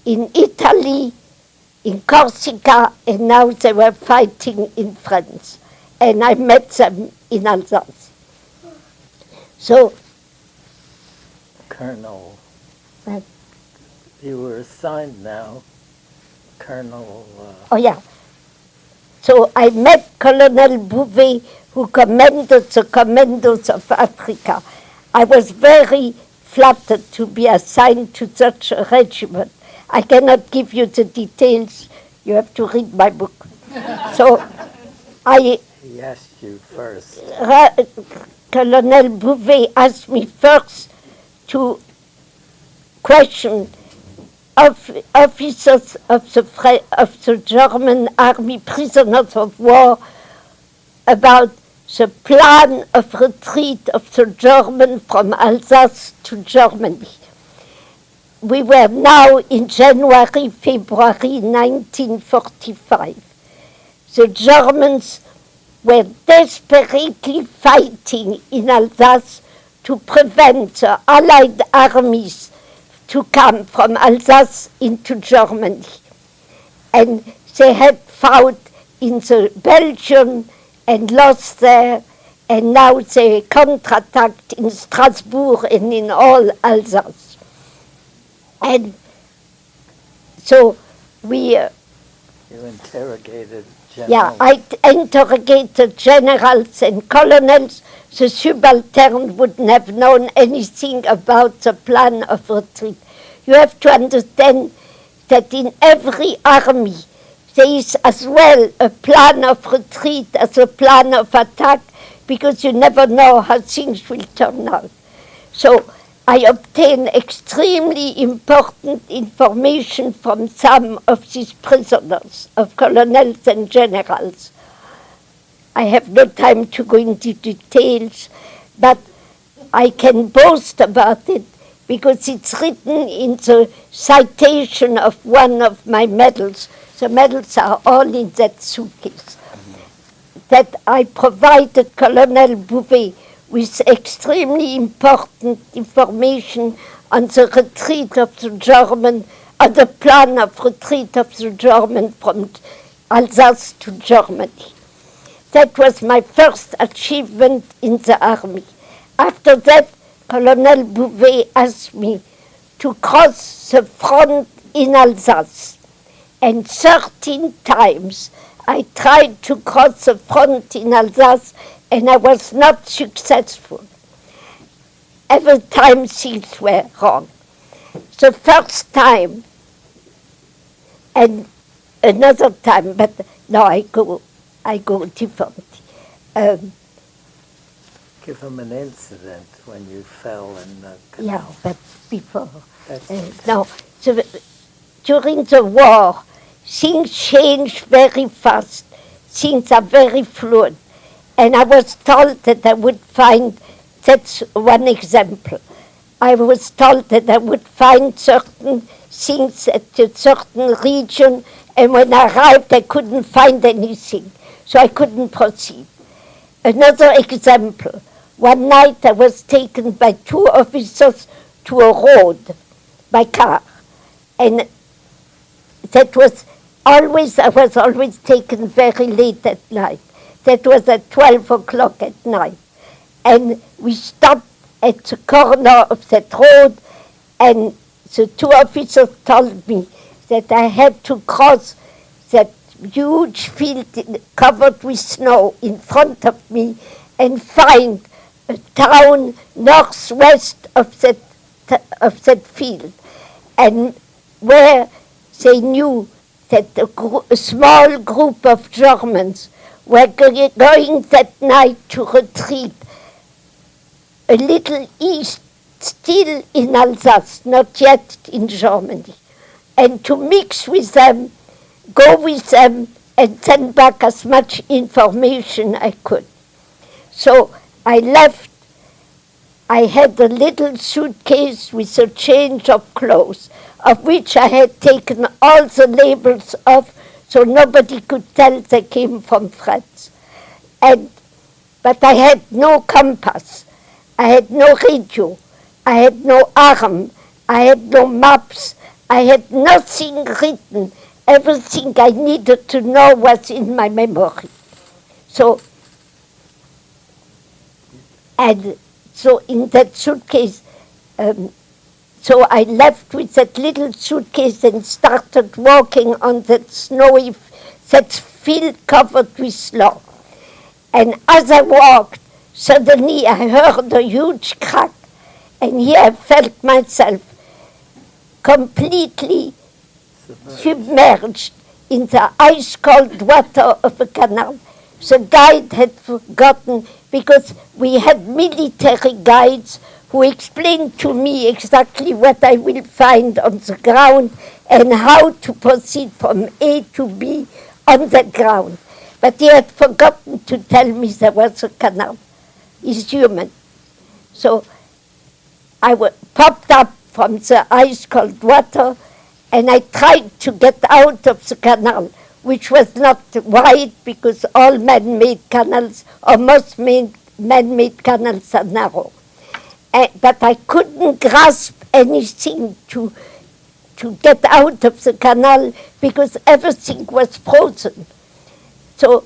in Italy, in Corsica, and now they were fighting in France. And I met them in Alsace. So, Colonel, you were assigned now, Colonel... Oh yeah. So I met Colonel Bouvet, who commanded the Commandos of Africa. I was very flattered to be assigned to such a regiment. I cannot give you the details. You have to read my book. So He asked you first. Colonel Bouvet asked me first to question officers of the German army, prisoners of war, about the plan of retreat of the German from Alsace to Germany. We were now in January, February 1945. The Germans were desperately fighting in Alsace to prevent the Allied armies to come from Alsace into Germany. And they had fought in the Belgium and lost there, and now they counterattacked in Strasbourg and in all Alsace. And so we... You interrogated generals. Yeah, I interrogated generals and colonels. The subaltern wouldn't have known anything about the plan of retreat. You have to understand that in every army there is as well a plan of retreat as a plan of attack, because you never know how things will turn out. So I obtained extremely important information from some of these prisoners, of colonels and generals. I have no time to go into details, but I can boast about it because it's written in the citation of one of my medals. The medals are all in that suitcase. That I provided Colonel Bouvet with extremely important information on the retreat of the German, on the plan of retreat of the German from Alsace to Germany. That was my first achievement in the army. After that, Colonel Bouvet asked me to cross the front in Alsace. And 13 times I tried to cross the front in Alsace and I was not successful. Every time things were wrong. The first time and another time, but no, I go differently. Give them an incident when you fell in the Yeah, canal. but before. That's Now, during the war, things change very fast. Things are very fluid. And I was told that I would find, that's one example. I was told that I would find certain things at a certain region, and when I arrived, I couldn't find anything. So I couldn't proceed. Another example. One night I was taken by 2 officers to a road by car. And that was always, I was always taken very late at night. That was at 12 o'clock at night. And we stopped at the corner of that road, and the 2 officers told me that I had to cross that huge field covered with snow in front of me and find a town northwest of that field, and where they knew that a small group of Germans were going that night to retreat a little east, still in Alsace, not yet in Germany, and to mix with them, go with them, and send back as much information I could. So I left. I had a little suitcase with a change of clothes, of which I had taken all the labels off so nobody could tell they came from France. But I had no compass, I had no radio, I had no arm, I had no maps, I had nothing written. Everything I needed to know was in my memory. So in that suitcase, so I left with that little suitcase and started walking on that snowy, that field covered with snow. And as I walked, suddenly I heard a huge crack, and here I felt myself completely submerged in the ice-cold water of a canal. The guide had forgotten, because we had military guides who explained to me exactly what I will find on the ground and how to proceed from A to B on the ground. But he had forgotten to tell me there was a canal. He's human. So I popped up from the ice-cold water, and I tried to get out of the canal, which was not wide because all man-made canals, or most man-made canals, are narrow. But I couldn't grasp anything to get out of the canal because everything was frozen. So,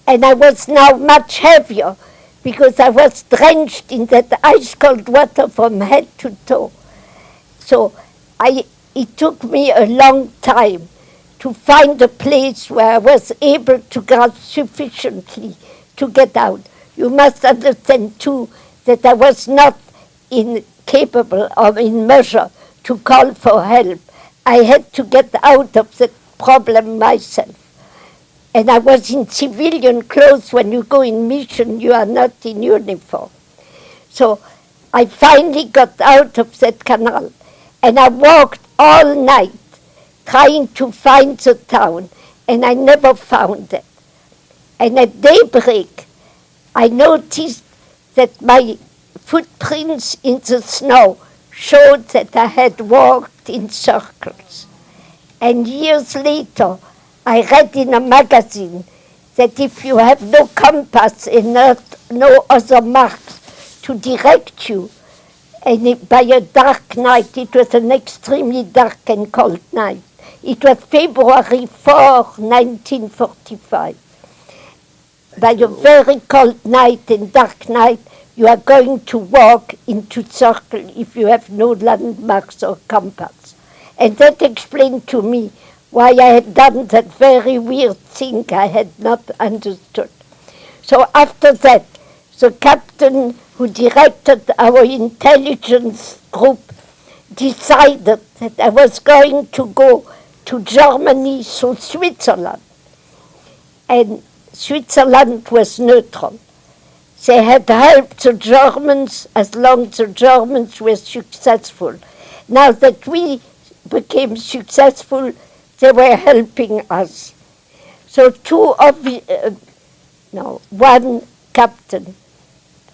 and I was now much heavier because I was drenched in that ice-cold water from head to toe. So it took me a long time to find a place where I was able to grasp sufficiently to get out. You must understand, too, that I was not incapable or in measure to call for help. I had to get out of the problem myself. And I was in civilian clothes. When you go in mission, you are not in uniform. So I finally got out of that canal, and I walked all night trying to find the town, and I never found it. And at daybreak, I noticed that my footprints in the snow showed that I had walked in circles. And years later, I read in a magazine that if you have no compass and no other marks to direct you, and by a dark night, it was an extremely dark and cold night. It was February 4, 1945. By a very cold night and dark night, you are going to walk into circle if you have no landmarks or compass. And that explained to me why I had done that very weird thing I had not understood. So after that, the captain who directed our intelligence group decided that I was going to go to Germany through Switzerland. And Switzerland was neutral. They had helped the Germans as long as the Germans were successful. Now that we became successful, they were helping us. So one captain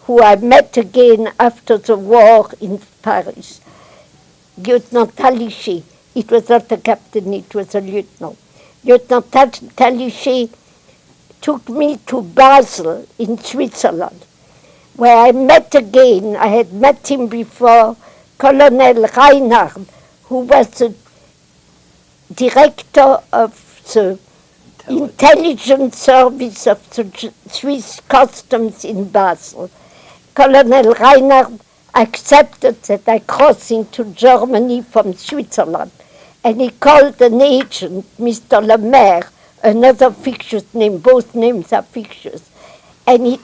who I met again after the war in Paris, Lieutenant Talichet. It was not a captain, it was a lieutenant. Lieutenant Talichet took me to Basel in Switzerland, where I met again, I had met him before, Colonel Reinhardt, who was the director of the intelligence service of the Swiss customs in Basel. Colonel Reinhardt accepted that I crossed into Germany from Switzerland, and he called an agent, Mr. Lemaire, another fictitious name, both names are fictitious, and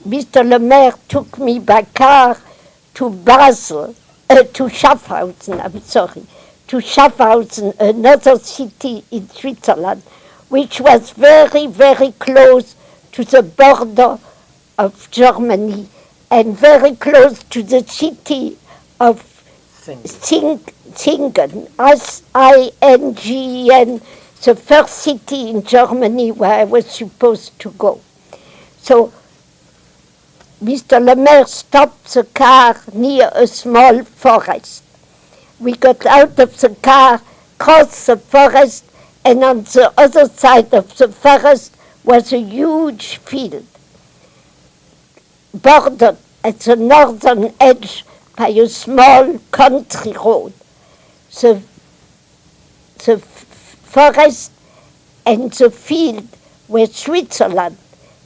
Mr. Lemaire took me by car to Basel, to Schaffhausen, another city in Switzerland, which was very, very close to the border of Germany and very close to the city of Singen, S-I-N-G-E-N, the first city in Germany where I was supposed to go. So Mr. Lemaire stopped the car near a small forest. We got out of the car, crossed the forest, and on the other side of the forest was a huge field, bordered at the northern edge by a small country road. The forest and the field were Switzerland,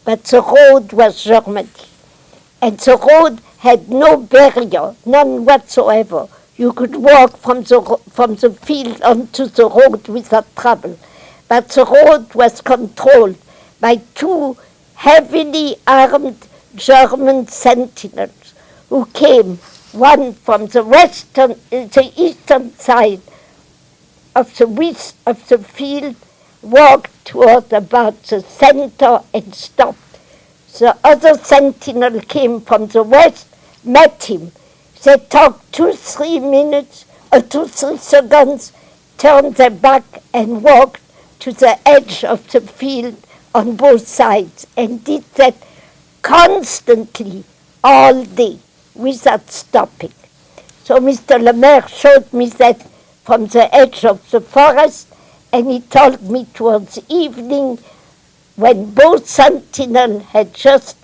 but the road was Germany. And the road had no barrier, none whatsoever. You could walk from the field onto the road without trouble. But the road was controlled by two heavily armed German sentinels who came, one from the eastern side of the width of the field, walked toward about the center and stopped. The other sentinel came from the west, met him. They talked 2-3 seconds, turned their back and walked to the edge of the field on both sides, and did that constantly all day without stopping. So Mr. Lemaire showed me that from the edge of the forest, and he told me towards evening, when both sentinels had just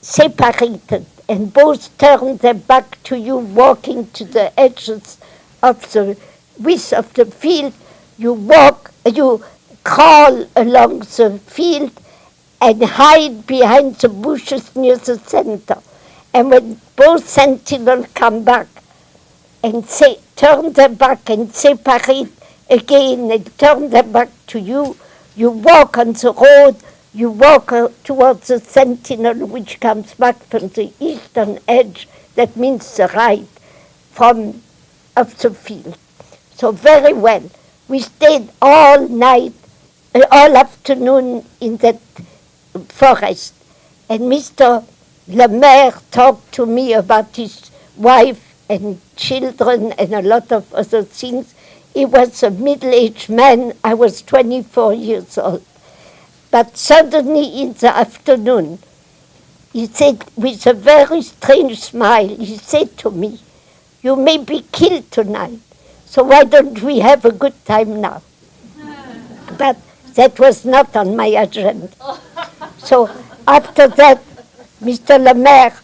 separated and both turned their back to you, walking to the edges of the width of the field, you crawl along the field and hide behind the bushes near the center. And when both sentinels come back and turn their back and separate again and turn their back to you, you walk on the road, you walk towards the sentinel which comes back from the eastern edge, that means the right, of the field. So very well. We stayed all night, all afternoon in that forest. And Mr. Lemaire talked to me about his wife and children and a lot of other things. He was a middle-aged man. I was 24 years old. But suddenly in the afternoon, he said, with a very strange smile, he said to me, "You may be killed tonight, so why don't we have a good time now?" But that was not on my agenda. So after that, Mr. Lemaire,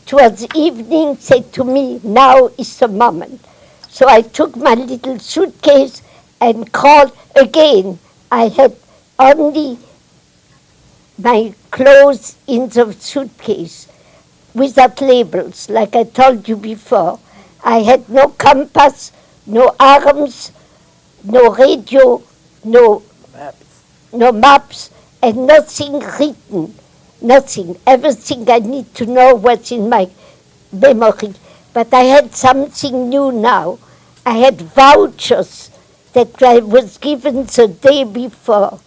towards evening, said to me, "Now is the moment." So I took my little suitcase and called again. I had only my clothes in the suitcase without labels, like I told you before. I had no compass, no arms, no radio, no maps, and nothing written, nothing. Everything I need to know was in my memory. But I had something new now. I had vouchers that I was given the day before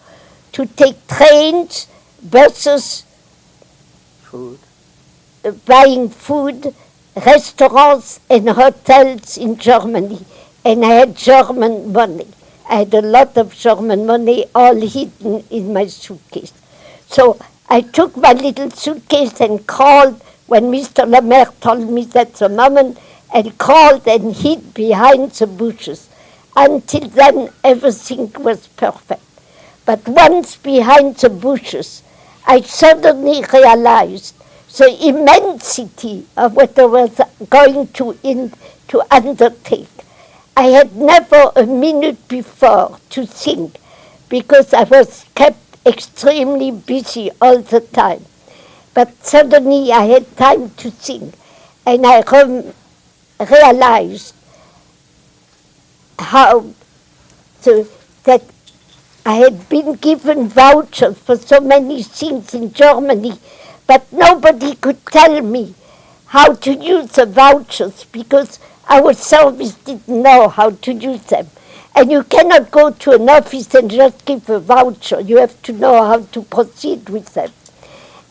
to take trains, buses, buying food, restaurants and hotels in Germany. And I had German money. I had a lot of German money all hidden in my suitcase. So I took my little suitcase and called when Mr. Lemaire told me that's the moment, and called and hid behind the bushes. Until then, everything was perfect. But once behind the bushes, I suddenly realized the immensity of what I was going to undertake. I had never a minute before to think, because I was kept extremely busy all the time. But suddenly I had time to think, and I realized that I had been given vouchers for so many things in Germany, but nobody could tell me how to use the vouchers because our service didn't know how to use them. And you cannot go to an office and just give a voucher. You have to know how to proceed with them.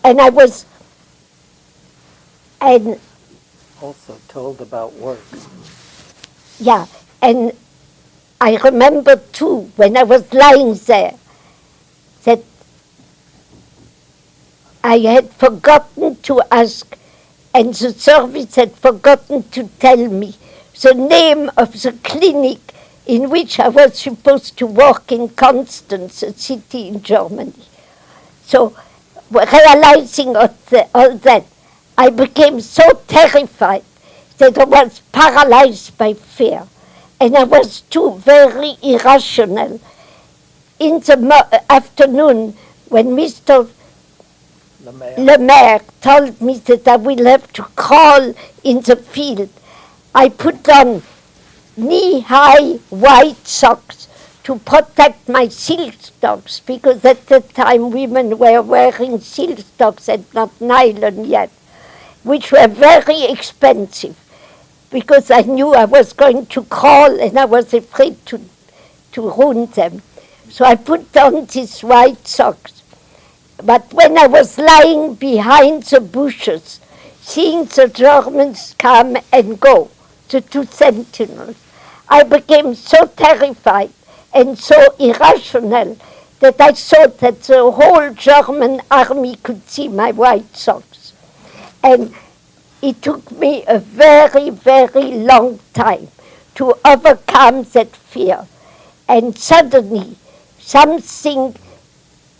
And I was Also told about work. Yeah, and I remember too, when I was lying there, that I had forgotten to ask, and the service had forgotten to tell me the name of the clinic in which I was supposed to work in Constance, a city in Germany. So, realizing all that, I became so terrified that I was paralyzed by fear. And I was too very irrational. In the afternoon, when Mr. Lemaire told me that I will have to crawl in the field, I put on knee-high white socks to protect my silk stocks, because at the time women were wearing silk stocks and not nylon yet, which were very expensive, because I knew I was going to crawl and I was afraid to ruin them. So I put on these white socks. But when I was lying behind the bushes, seeing the Germans come and go, the two sentinels, I became so terrified and so irrational that I thought that the whole German army could see my white socks. And it took me a very, very long time to overcome that fear. And suddenly, something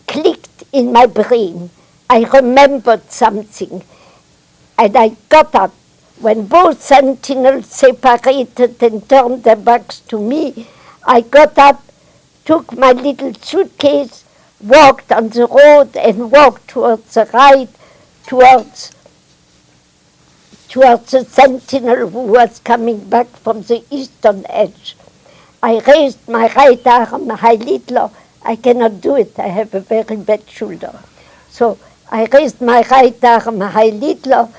clicked in my brain. I remembered something. And I got up. When both sentinels separated and turned their backs to me, I got up, took my little suitcase, walked on the road and walked towards the right, towards the sentinel who was coming back from the eastern edge. I raised my right arm high little. I cannot do it. I have a very bad shoulder. So I raised my right arm high little,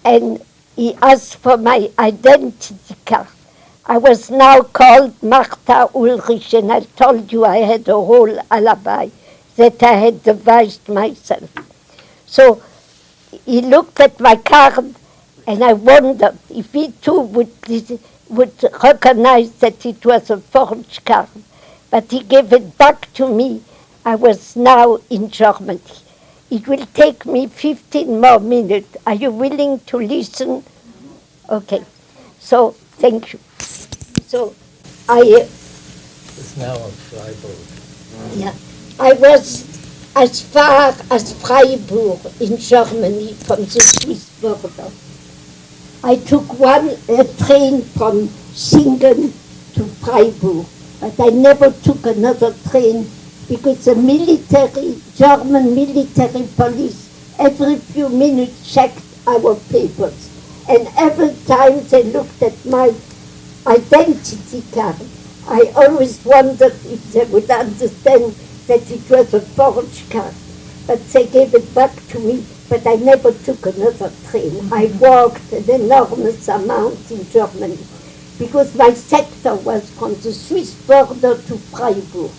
and he asked for my identity card. I was now called Martha Ulrich, and I told you I had a whole alibi that I had devised myself. So he looked at my card, and I wondered if he too would recognize that it was a forged card. But he gave it back to me. I was now in Germany. It will take me 15 more minutes. Are you willing to listen? Okay. So, thank you. So, It's now in Freiburg. yeah, I was as far as Freiburg in Germany from the Swiss border. I took a train from Singen to Freiburg, but I never took another train because the German military police every few minutes checked our papers. And every time they looked at my identity card, I always wondered if they would understand that it was a forged card. But they gave it back to me, but I never took another train. I walked an enormous amount in Germany because my sector was from the Swiss border to Freiburg,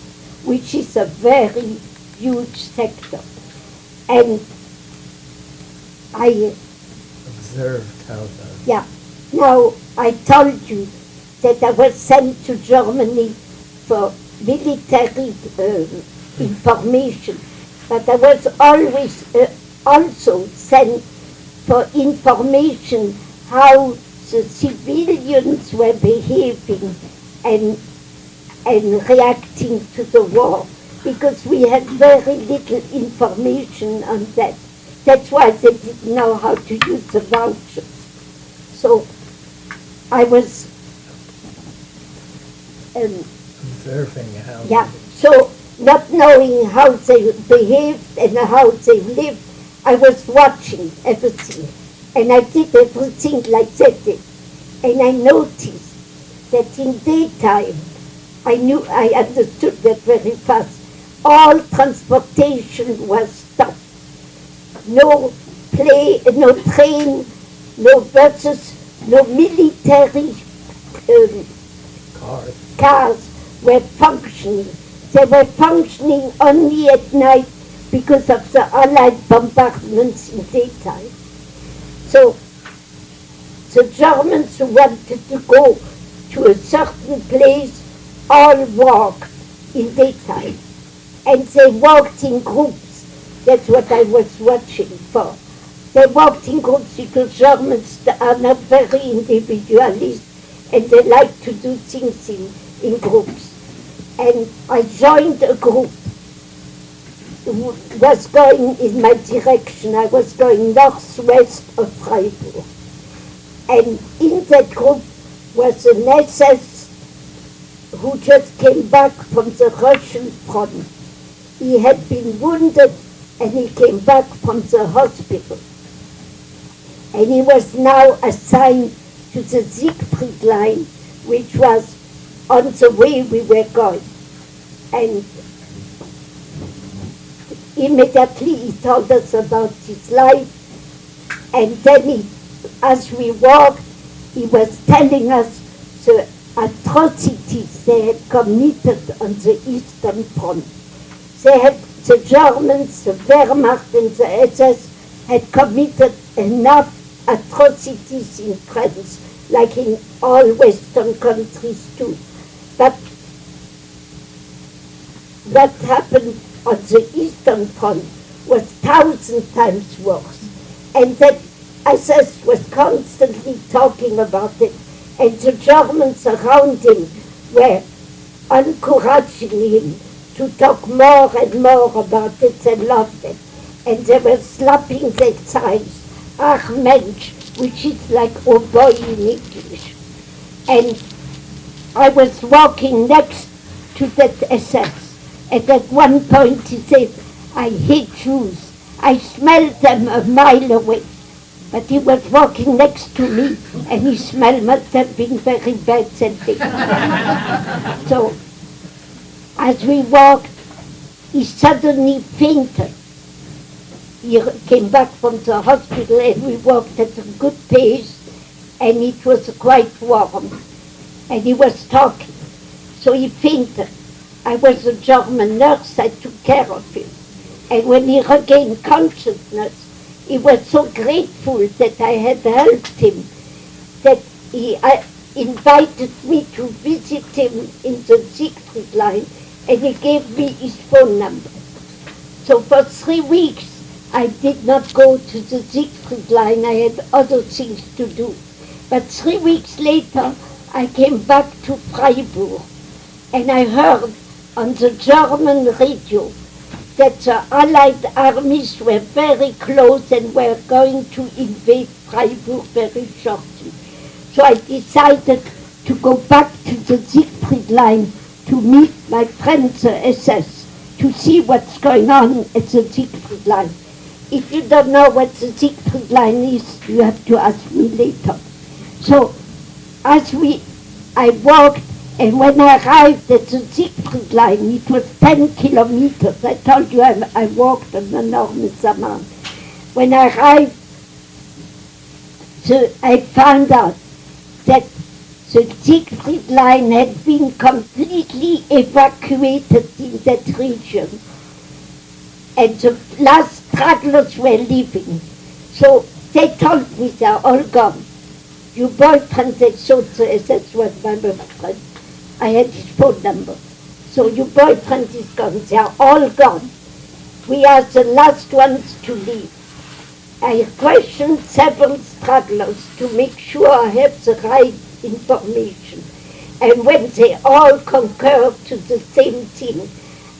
which is a very huge sector. And I Observed how the Yeah. Now, I told you that I was sent to Germany for military information, but I was always also sent for information how the civilians were behaving and reacting to the war, because we had very little information on that. That's why they didn't know how to use the vouchers. So I was, observing how yeah, so not knowing how they behaved and how they lived, I was watching everything. And I did everything like they did. And I noticed that in daytime, I understood that very fast. All transportation was stopped. No train, no buses, no military cars were functioning. They were functioning only at night because of the Allied bombardments in daytime. So the Germans who wanted to go to a certain place all walked in daytime. And they walked in groups. That's what I was watching for. They walked in groups because Germans are not very individualist and they like to do things in groups. And I joined a group who was going in my direction. I was going northwest of Freiburg. And in that group was an SS who just came back from the Russian front. He had been wounded and he came back from the hospital. And he was now assigned to the Siegfried line, which was on the way we were going. And immediately he told us about his life, and then as we walked, he was telling us the atrocities they had committed on the Eastern Front. The Germans, the Wehrmacht and the SS had committed enough atrocities in France, like in all Western countries too. But what happened on the Eastern Front was 1,000 times worse. And that SS was constantly talking about it, and the Germans around him were encouraging him to talk more and more about it. They loved it. And they were slapping their thighs, ach Mensch, which is like oh boy in English. And I was walking next to that SS, and at one point he said, I hate Jews. I smelled them a mile away. But he was walking next to me, and his smell must have been very bad that day. So, as we walked, he suddenly fainted. He came back from the hospital, and we walked at a good pace, and it was quite warm. And he was talking. So he fainted. I was a German nurse, I took care of him. And when he regained consciousness, he was so grateful that I had helped him that he invited me to visit him in the Siegfried line, and he gave me his phone number. So for 3 weeks, I did not go to the Siegfried line. I had other things to do. But 3 weeks later, I came back to Freiburg, and I heard on the German radio that the Allied armies were very close and were going to invade Freiburg very shortly. So I decided to go back to the Siegfried line to meet my friends, the SS, to see what's going on at the Siegfried line. If you don't know what the Siegfried line is, you have to ask me later. So I walked, and when I arrived at the Siegfried line, it was 10 kilometers. I told you I walked an enormous amount. When I arrived, I found out that the Siegfried line had been completely evacuated in that region, and the last stragglers were leaving. So they told me they're all gone. Your boyfriend, they thought the SS was my boyfriend. I had his phone number. So your boyfriend is gone. They're all gone. We are the last ones to leave. I questioned several stragglers to make sure I have the right information. And when they all concurred to the same thing,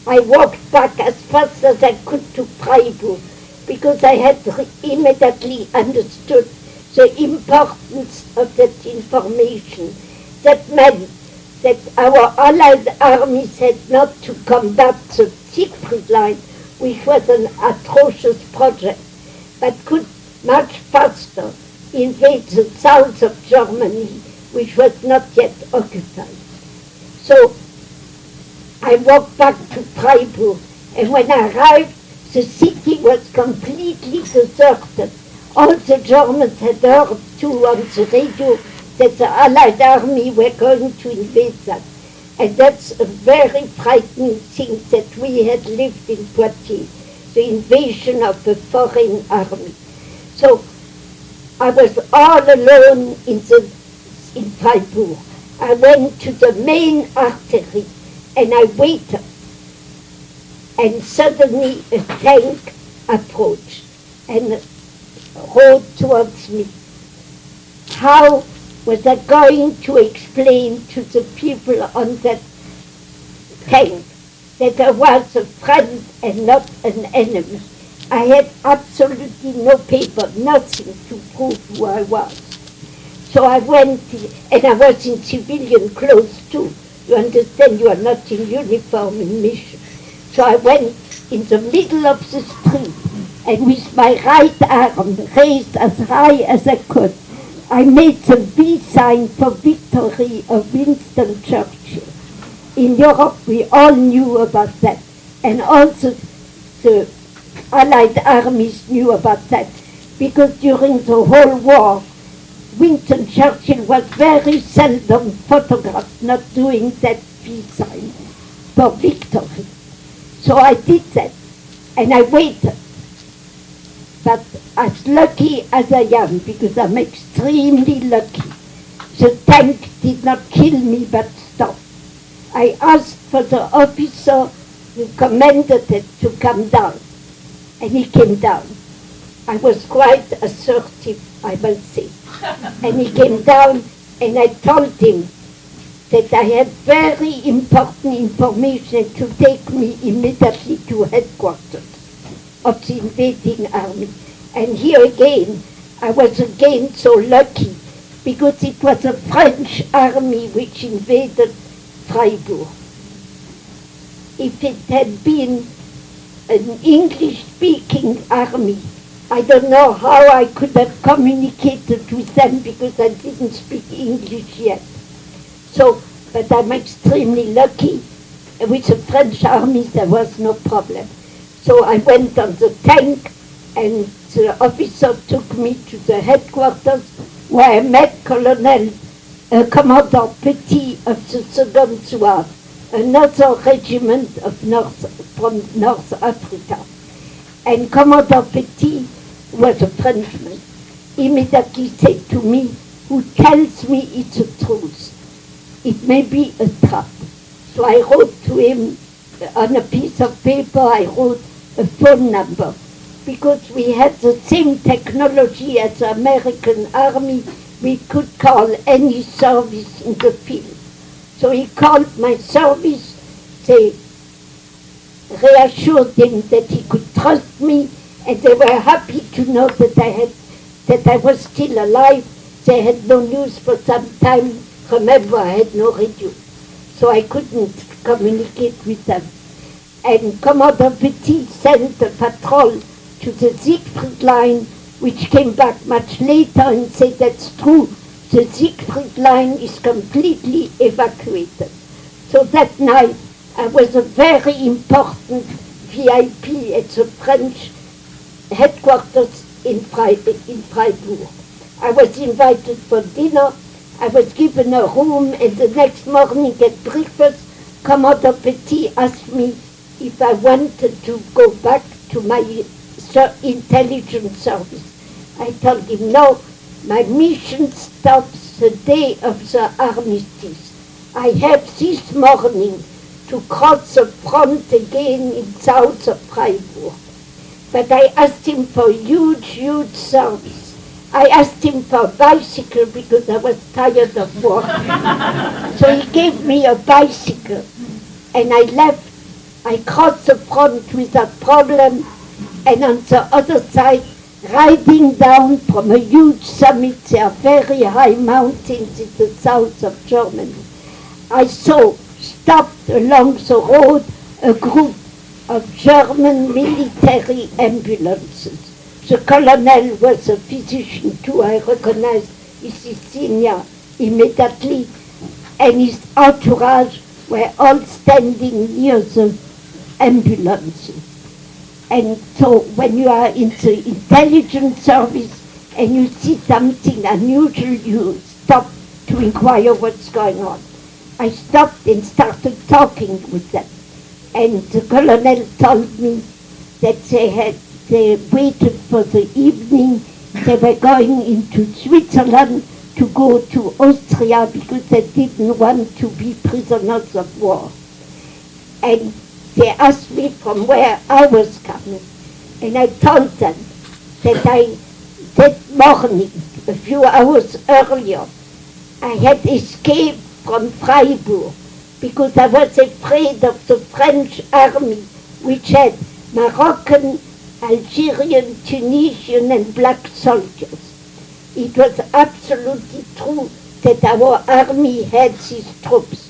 I walked back as fast as I could to Freiburg, because I had immediately understood the importance of that information. That meant that our Allied armies had not to combat the Siegfried line, which was an atrocious project, but could much faster invade the south of Germany, which was not yet occupied. So I walked back to Freiburg, and when I arrived, the city was completely deserted. All the Germans had heard too on the radio that the Allied army were going to invade that. And that's a very frightening thing that we had lived in Poitiers, the invasion of a foreign army. So I was all alone in Freiburg. I went to the main artery and I waited. And suddenly a tank approached and rode towards me. How was I going to explain to the people on that tank that I was a friend and not an enemy? I had absolutely no paper, nothing to prove who I was. So I went, and I was in civilian clothes too. You understand, you are not in uniform in mission. So I went in the middle of the street, and with my right arm raised as high as I could, I made the V sign for victory of Winston Churchill. In Europe, we all knew about that, and also the Allied armies knew about that, because during the whole war, Winston Churchill was very seldom photographed not doing that V sign for victory. So I did that, and I waited. But as lucky as I am, because I'm extremely lucky, the tank did not kill me but stopped. I asked for the officer who commanded it to come down, and he came down. I was quite assertive, I must say. And he came down, and I told him that I had very important information to take me immediately to headquarters of the invading army. And here again, I was again so lucky, because it was a French army which invaded Freiburg. If it had been an English-speaking army, I don't know how I could have communicated with them, because I didn't speak English yet. So, but I'm extremely lucky. With the French army, there was no problem. So I went on the tank, and the officer took me to the headquarters, where I met Commandant Petit of the 2nd Zouave, another regiment of from North Africa. And Commandant Petit who was a Frenchman, immediately said to me, who tells me it's the truth. It may be a trap. So I wrote to him on a piece of paper, I wrote a phone number, because we had the same technology as the American Army. We could call any service in the field. So he called my service, they reassured him that he could trust me, and they were happy to know that I was still alive. They had no news for some time. Remember, I had no radio, so I couldn't communicate with them. And Commander Petit sent a patrol to the Siegfried line, which came back much later and said that's true. The Siegfried line is completely evacuated. So that night, I was a very important VIP at the French headquarters in Freiburg. I was invited for dinner. I was given a room, and the next morning at breakfast, Commander Petit asked me if I wanted to go back to my intelligence service. I told him no, my mission stops the day of the armistice. I have this morning to cross the front again in south of Freiburg. But I asked him for huge service. I asked him for a bicycle because I was tired of walking. So he gave me a bicycle, and I left. I crossed the front without problem, and on the other side, riding down from a huge summit, there are very high mountains in the south of Germany, I saw stopped along the road a group of German military ambulances. The colonel was a physician too. I recognized his insignia immediately, and his entourage were all standing near the ambulances. And so when you are in the intelligence service and you see something unusual, you stop to inquire what's going on. I stopped and started talking with them. And the colonel told me that they waited for the evening. They were going into Switzerland to go to Austria because they didn't want to be prisoners of war. And they asked me from where I was coming. And I told them that that morning, a few hours earlier, I had escaped from Freiburg because I was afraid of the French army, which had Moroccan, Algerian, Tunisian, and black soldiers. It was absolutely true that our army had these troops.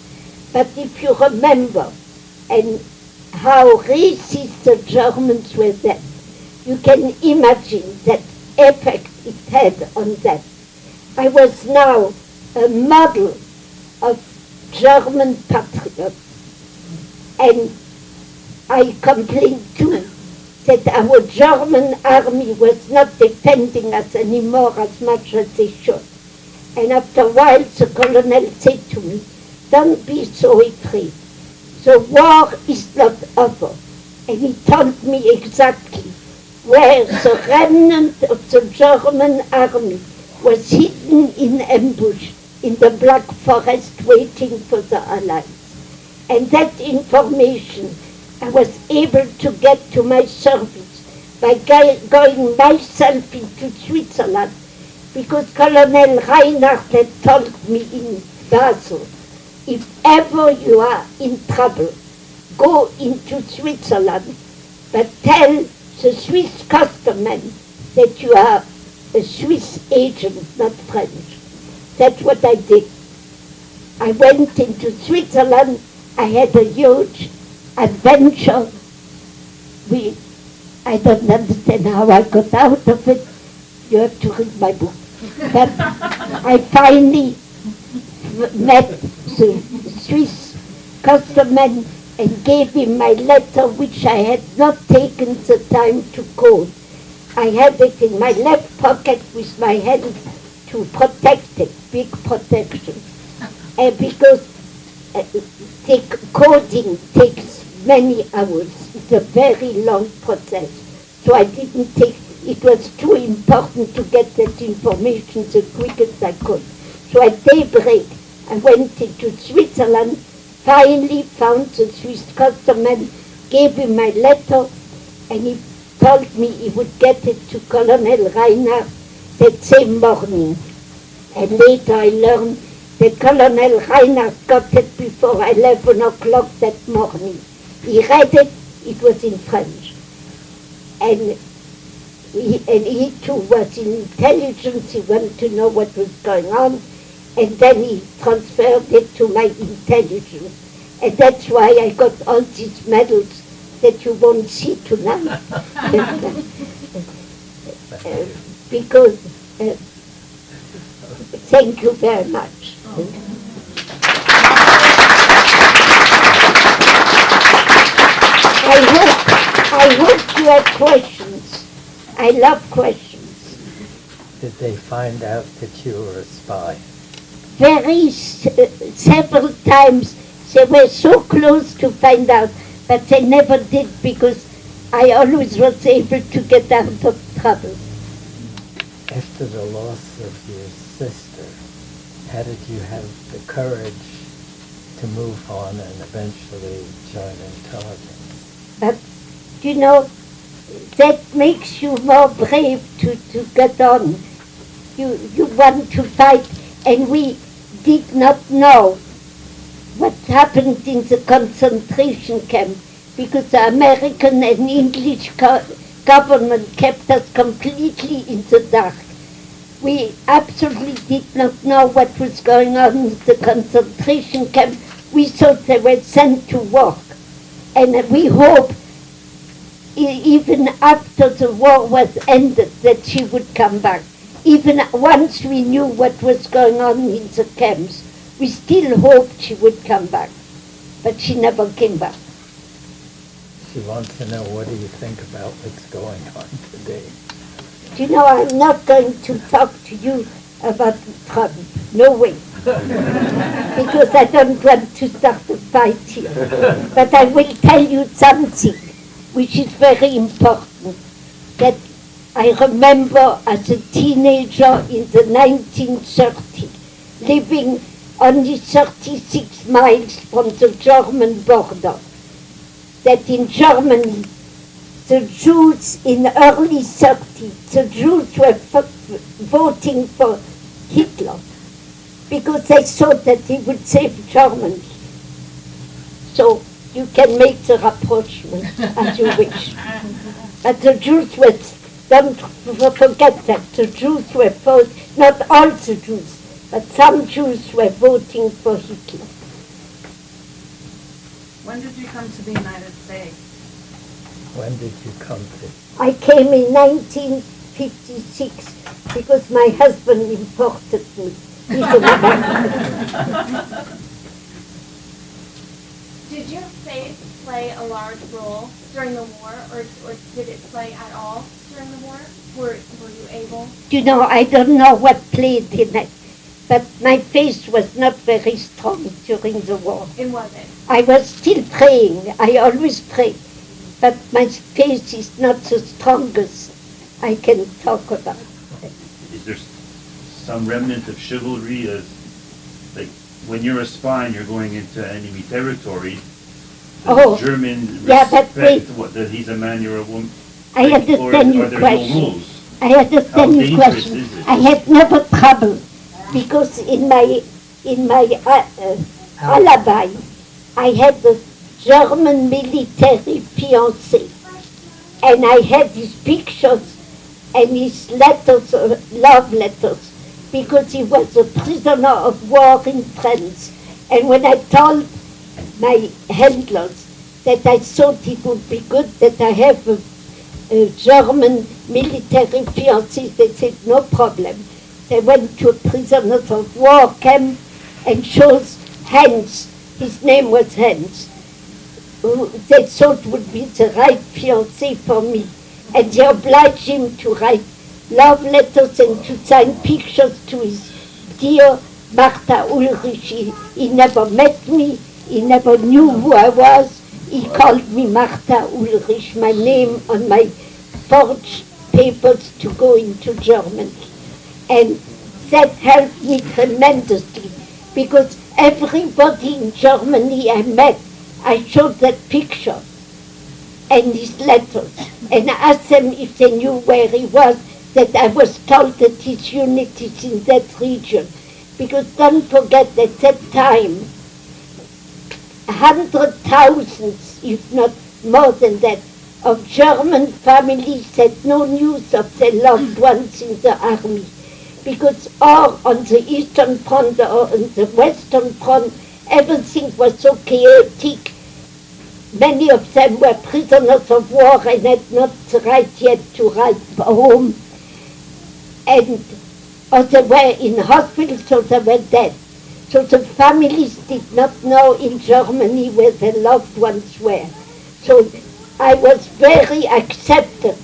But if you remember and how racist the Germans were then, you can imagine that effect it had on them. I was now a model of German patriots, and I complained too that our German army was not defending us anymore as much as they should. And after a while the colonel said to me, don't be so afraid. The war is not over. And he told me exactly where the remnant of the German army was hidden in ambush in the Black Forest waiting for the Allies. And that information I was able to get to my service by going myself into Switzerland, because Colonel Reinhardt had told me in Basel, if ever you are in trouble, go into Switzerland, but tell the Swiss customen that you are a Swiss agent, not French. That's what I did. I went into Switzerland. I had a huge adventure. I don't understand how I got out of it. You have to read my book. But I finally met the Swiss customan and gave him my letter, which I had not taken the time to code. I had it in my left pocket with my hand to protect it, big protection. Because coding takes many hours. It's a very long process. So I didn't take it was too important to get that information the quickest I could. So at daybreak, I went into Switzerland, finally found the Swiss customer, gave him my letter, and he told me he would get it to Colonel Reinhardt that same morning. And later I learned that Colonel Reinhardt got it before 11 o'clock that morning. He read it, it was in French. And he too was in intelligence, he wanted to know what was going on, and then he transferred it to my intelligence. And that's why I got all these medals that you won't see tonight. Because, thank you very much. I hope you have questions. I love questions. Did they find out that you were a spy? Several times they were so close to find out, but they never did because I always was able to get out of trouble. After the loss of your sister, how did you have the courage to move on and eventually join intelligence? But, you know, that makes you more brave to get on. You want to fight, and we did not know what happened in the concentration camp because the American and English government kept us completely in the dark. We absolutely did not know what was going on in the concentration camp. We thought they were sent to work. And we hoped, even after the war was ended, that she would come back. Even once we knew what was going on in the camps, we still hoped she would come back. But she never came back. She wants to know, what do you think about what's going on today? You know, I'm not going to talk to you about Trump. No way. Because I don't want to start a fight here. But I will tell you something which is very important. That I remember as a teenager in the 1930s, living only 36 miles from the German border, that in Germany, the Jews in early 30s, the Jews were voting for Hitler because they thought that he would save Germany. So you can make the rapprochement as you wish. But the Jews were, don't forget that, the Jews were not all the Jews, but some Jews were voting for Hitler. When did you come to the United States? When did you come to? I came in 1956 because my husband imported me. He's an American. Did your faith play a large role during the war, or did it play at all during the war? Were you able? You know, I don't know what played in it, but my faith was not very strong during the war. It wasn't. I was still praying. I always pray. But my faith is not the strongest I can talk about. Is there some remnant of chivalry, as like when you're a spy and you're going into enemy territory, does German respect that he's a man, you're a woman? I understand your question. No rules? I understand your question. I had never trouble because in my alibi, I had the German military fiancé, and I had his pictures and his letters, love letters, because he was a prisoner of war in France. And when I told my handlers that I thought it would be good that I have a German military fiancé, they said no problem. They went to a prisoners of war camp and chose Hans. His name was Hans. They thought would be the right fiancé for me. And they obliged him to write love letters and to sign pictures to his dear Martha Ulrich. He never met me, he never knew who I was. He called me Martha Ulrich, my name on my forged papers to go into Germany. And that helped me tremendously, because everybody in Germany I met, I showed that picture and these letters, and asked them if they knew where he was, that I was told that his unit is in that region. Because don't forget, at that time, 100,000, if not more than that, of German families had no news of their loved ones in the army. Because or on the Eastern Front or on the Western Front, everything was so chaotic. Many of them were prisoners of war and had not the right yet to write home. And or they were in hospitals, or they were dead. So the families did not know in Germany where their loved ones were. So I was very accepted,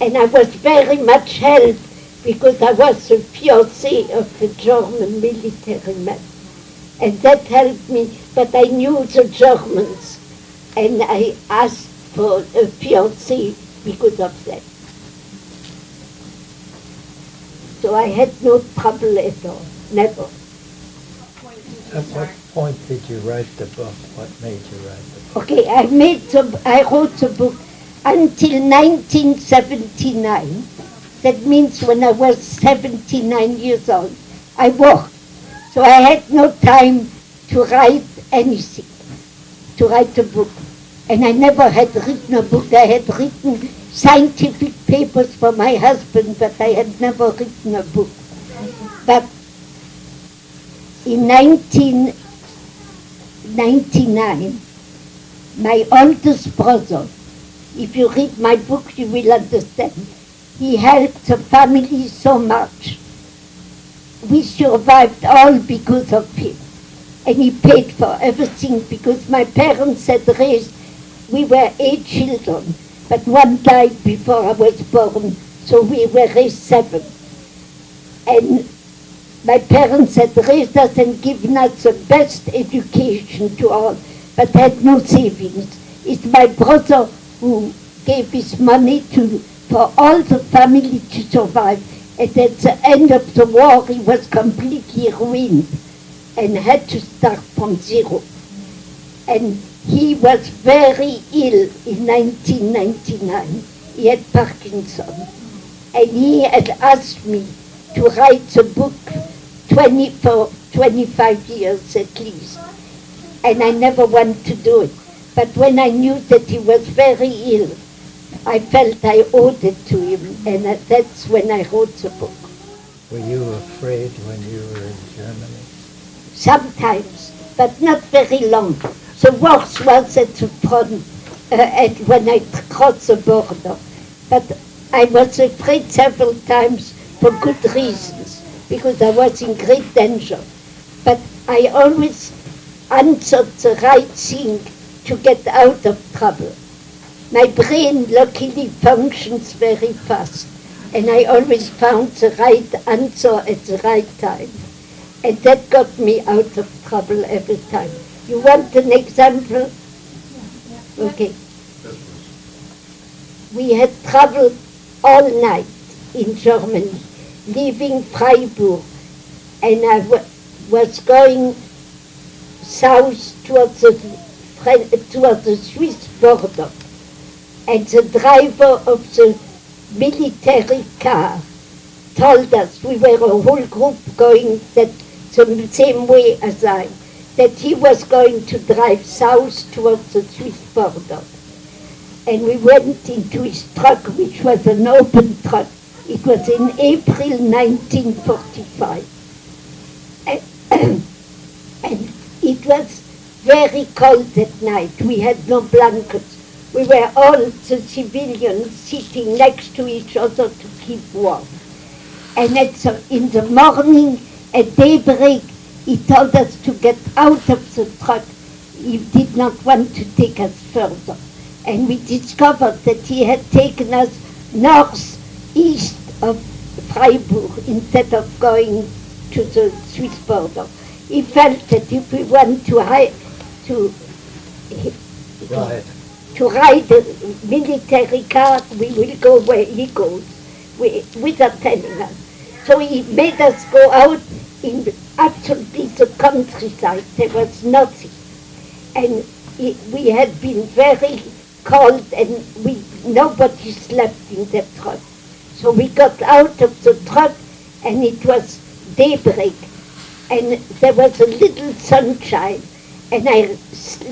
and I was very much helped, because I was the fiancé of the German military man. And that helped me, but I knew the Germans, and I asked for a fiancé because of that. So I had no trouble at all, never. At what point did you write the book? What made you write the book? Okay, I wrote the book until 1979. That means when I was 79 years old, I worked. So I had no time to write anything, to write a book. And I never had written a book. I had written scientific papers for my husband, but I had never written a book. But in 1999, my oldest brother, if you read my book, you will understand, he helped the family so much. We survived all because of him. And he paid for everything, because my parents had raised, we were 8 children, but one died before I was born, so we were raised 7. And my parents had raised us and given us the best education to all, but had no savings. It's my brother who gave his money for all the family to survive. And at the end of the war, he was completely ruined and had to start from zero. And he was very ill in 1999. He had Parkinson. And he had asked me to write a book for 25 years at least. And I never wanted to do it. But when I knew that he was very ill, I felt I owed it to him, and that's when I wrote the book. Were you afraid when you were in Germany? Sometimes, but not very long. The worst was at the front, when I crossed the border. But I was afraid several times for good reasons, because I was in great danger. But I always answered the right thing to get out of trouble. My brain luckily functions very fast, and I always found the right answer at the right time. And that got me out of trouble every time. You want an example? Okay. We had traveled all night in Germany, leaving Freiburg, and I was going south towards the Swiss border. And the driver of the military car told us, we were a whole group going the same way as I, that he was going to drive south towards the Swiss border. And we went into his truck, which was an open truck. It was in April 1945. And it was very cold at night. We had no blankets. We were all the civilians sitting next to each other to keep warm. And in the morning, at daybreak, he told us to get out of the truck. He did not want to take us further. And we discovered that he had taken us northeast of Freiburg instead of going to the Swiss border. He felt that if we want to ride a military car, we will go where he goes. without telling us. So he made us go out in absolutely the countryside. There was nothing. And we had been very cold and nobody slept in the truck. So we got out of the truck and it was daybreak. And there was a little sunshine. And I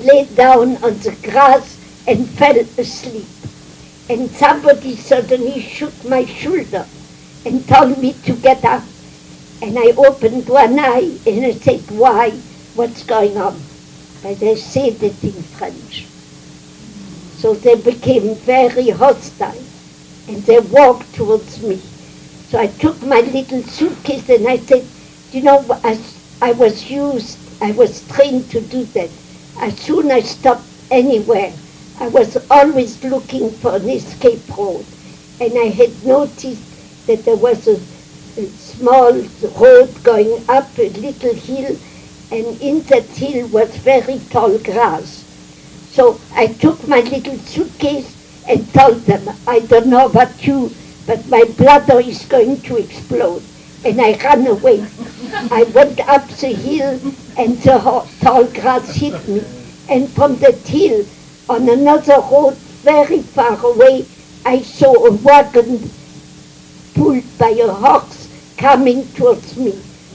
lay down on the grass and fell asleep. And somebody suddenly shook my shoulder and told me to get up. And I opened one eye and I said, why? What's going on? But they said it in French. So they became very hostile and they walked towards me. So I took my little suitcase and I said, you know, I was trained to do that. As soon as I stopped anywhere, I was always looking for an escape road. And I had noticed that there was a small road going up a little hill, and in that hill was very tall grass. So I took my little suitcase and told them, I don't know about you, but my bladder is going to explode. And I ran away. I went up the hill and the tall grass hit me. And from that hill, on another road very far away, I saw a wagon pulled by a horse coming towards me.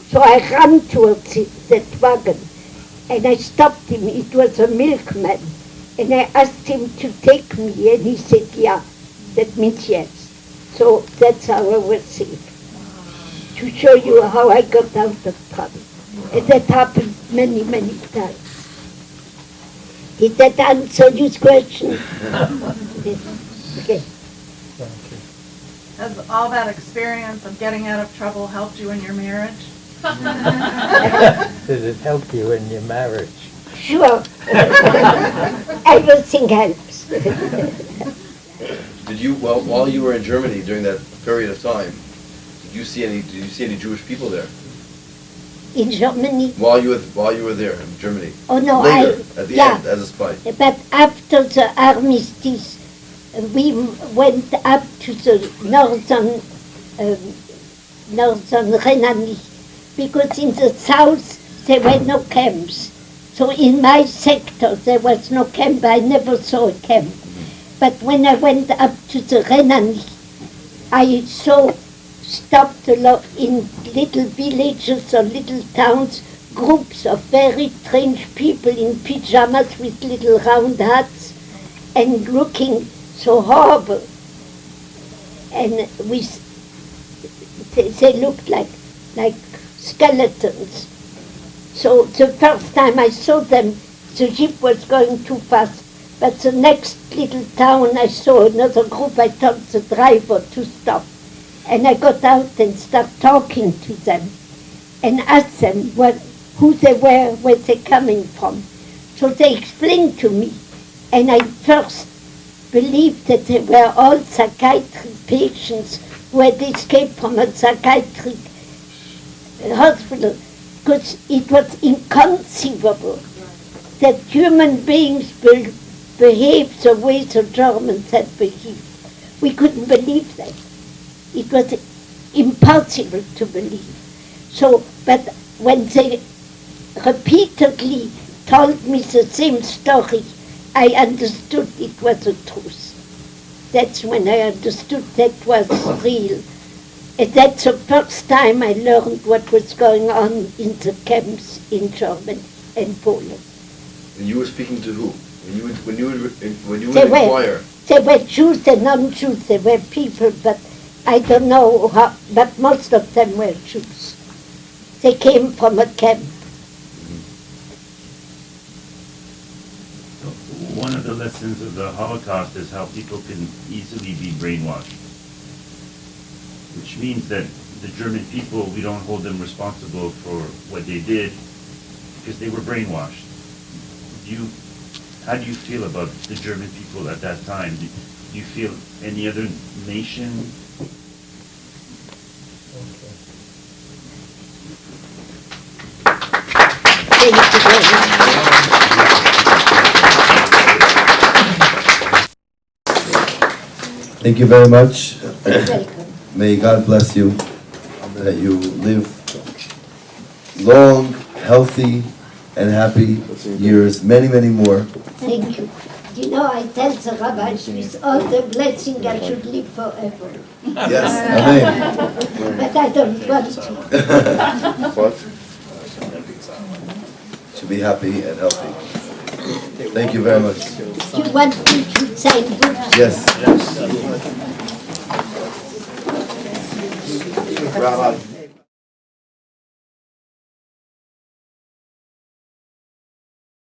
So I ran towards that wagon and I stopped him. It was a milkman. And I asked him to take me and he said, yeah. That means yes. So that's how I was saved. To show you how I got out of trouble. And that happened many, many times. Did that answer your question? Okay. Has all that experience of getting out of trouble helped you in your marriage? Did it help you in your marriage? Sure. Everything helps. Did you, while you were in Germany during that period of time, did you see any Jewish people there? In Germany? While you were there in Germany? Oh no, later, at the end, as a spy. But after the armistice, we went up to the northern Rhenanie, because in the south there were no camps. So in my sector there was no camp. I never saw a camp. But when I went up to the Rhenanie, I saw stopped a lot in little villages or little towns, groups of very strange people in pajamas with little round hats and looking so horrible. And they looked like skeletons. So the first time I saw them, the jeep was going too fast. But the next little town I saw another group, I told the driver to stop. And I got out and started talking to them and asked them who they were, where they coming from. So they explained to me, and I first believed that they were all psychiatric patients who had escaped from a psychiatric hospital, because it was inconceivable that human beings behave the way the Germans had behaved. We couldn't believe that. It was impossible to believe. So, but when they repeatedly told me the same story, I understood it was the truth. That's when I understood that was real. And that's the first time I learned what was going on in the camps in Germany and Poland. And you were speaking to who? When you would inquire? There were Jews and non-Jews. There were people, but I don't know how, but most of them were Jews. They came from a camp. One of the lessons of the Holocaust is how people can easily be brainwashed, which means that the German people, we don't hold them responsible for what they did because they were brainwashed. How do you feel about the German people at that time? Do you feel any other nation? Thank you very much. Thank you very much. Welcome. May God bless you, that you live long, healthy, and happy years, many, many more. Thank you. You know, I tell the rabbis, with all the blessing, I should live forever. Yes, amen. But I don't want to. To be happy and healthy. Thank you very much. You want me to sign books? Yes. Rabbi.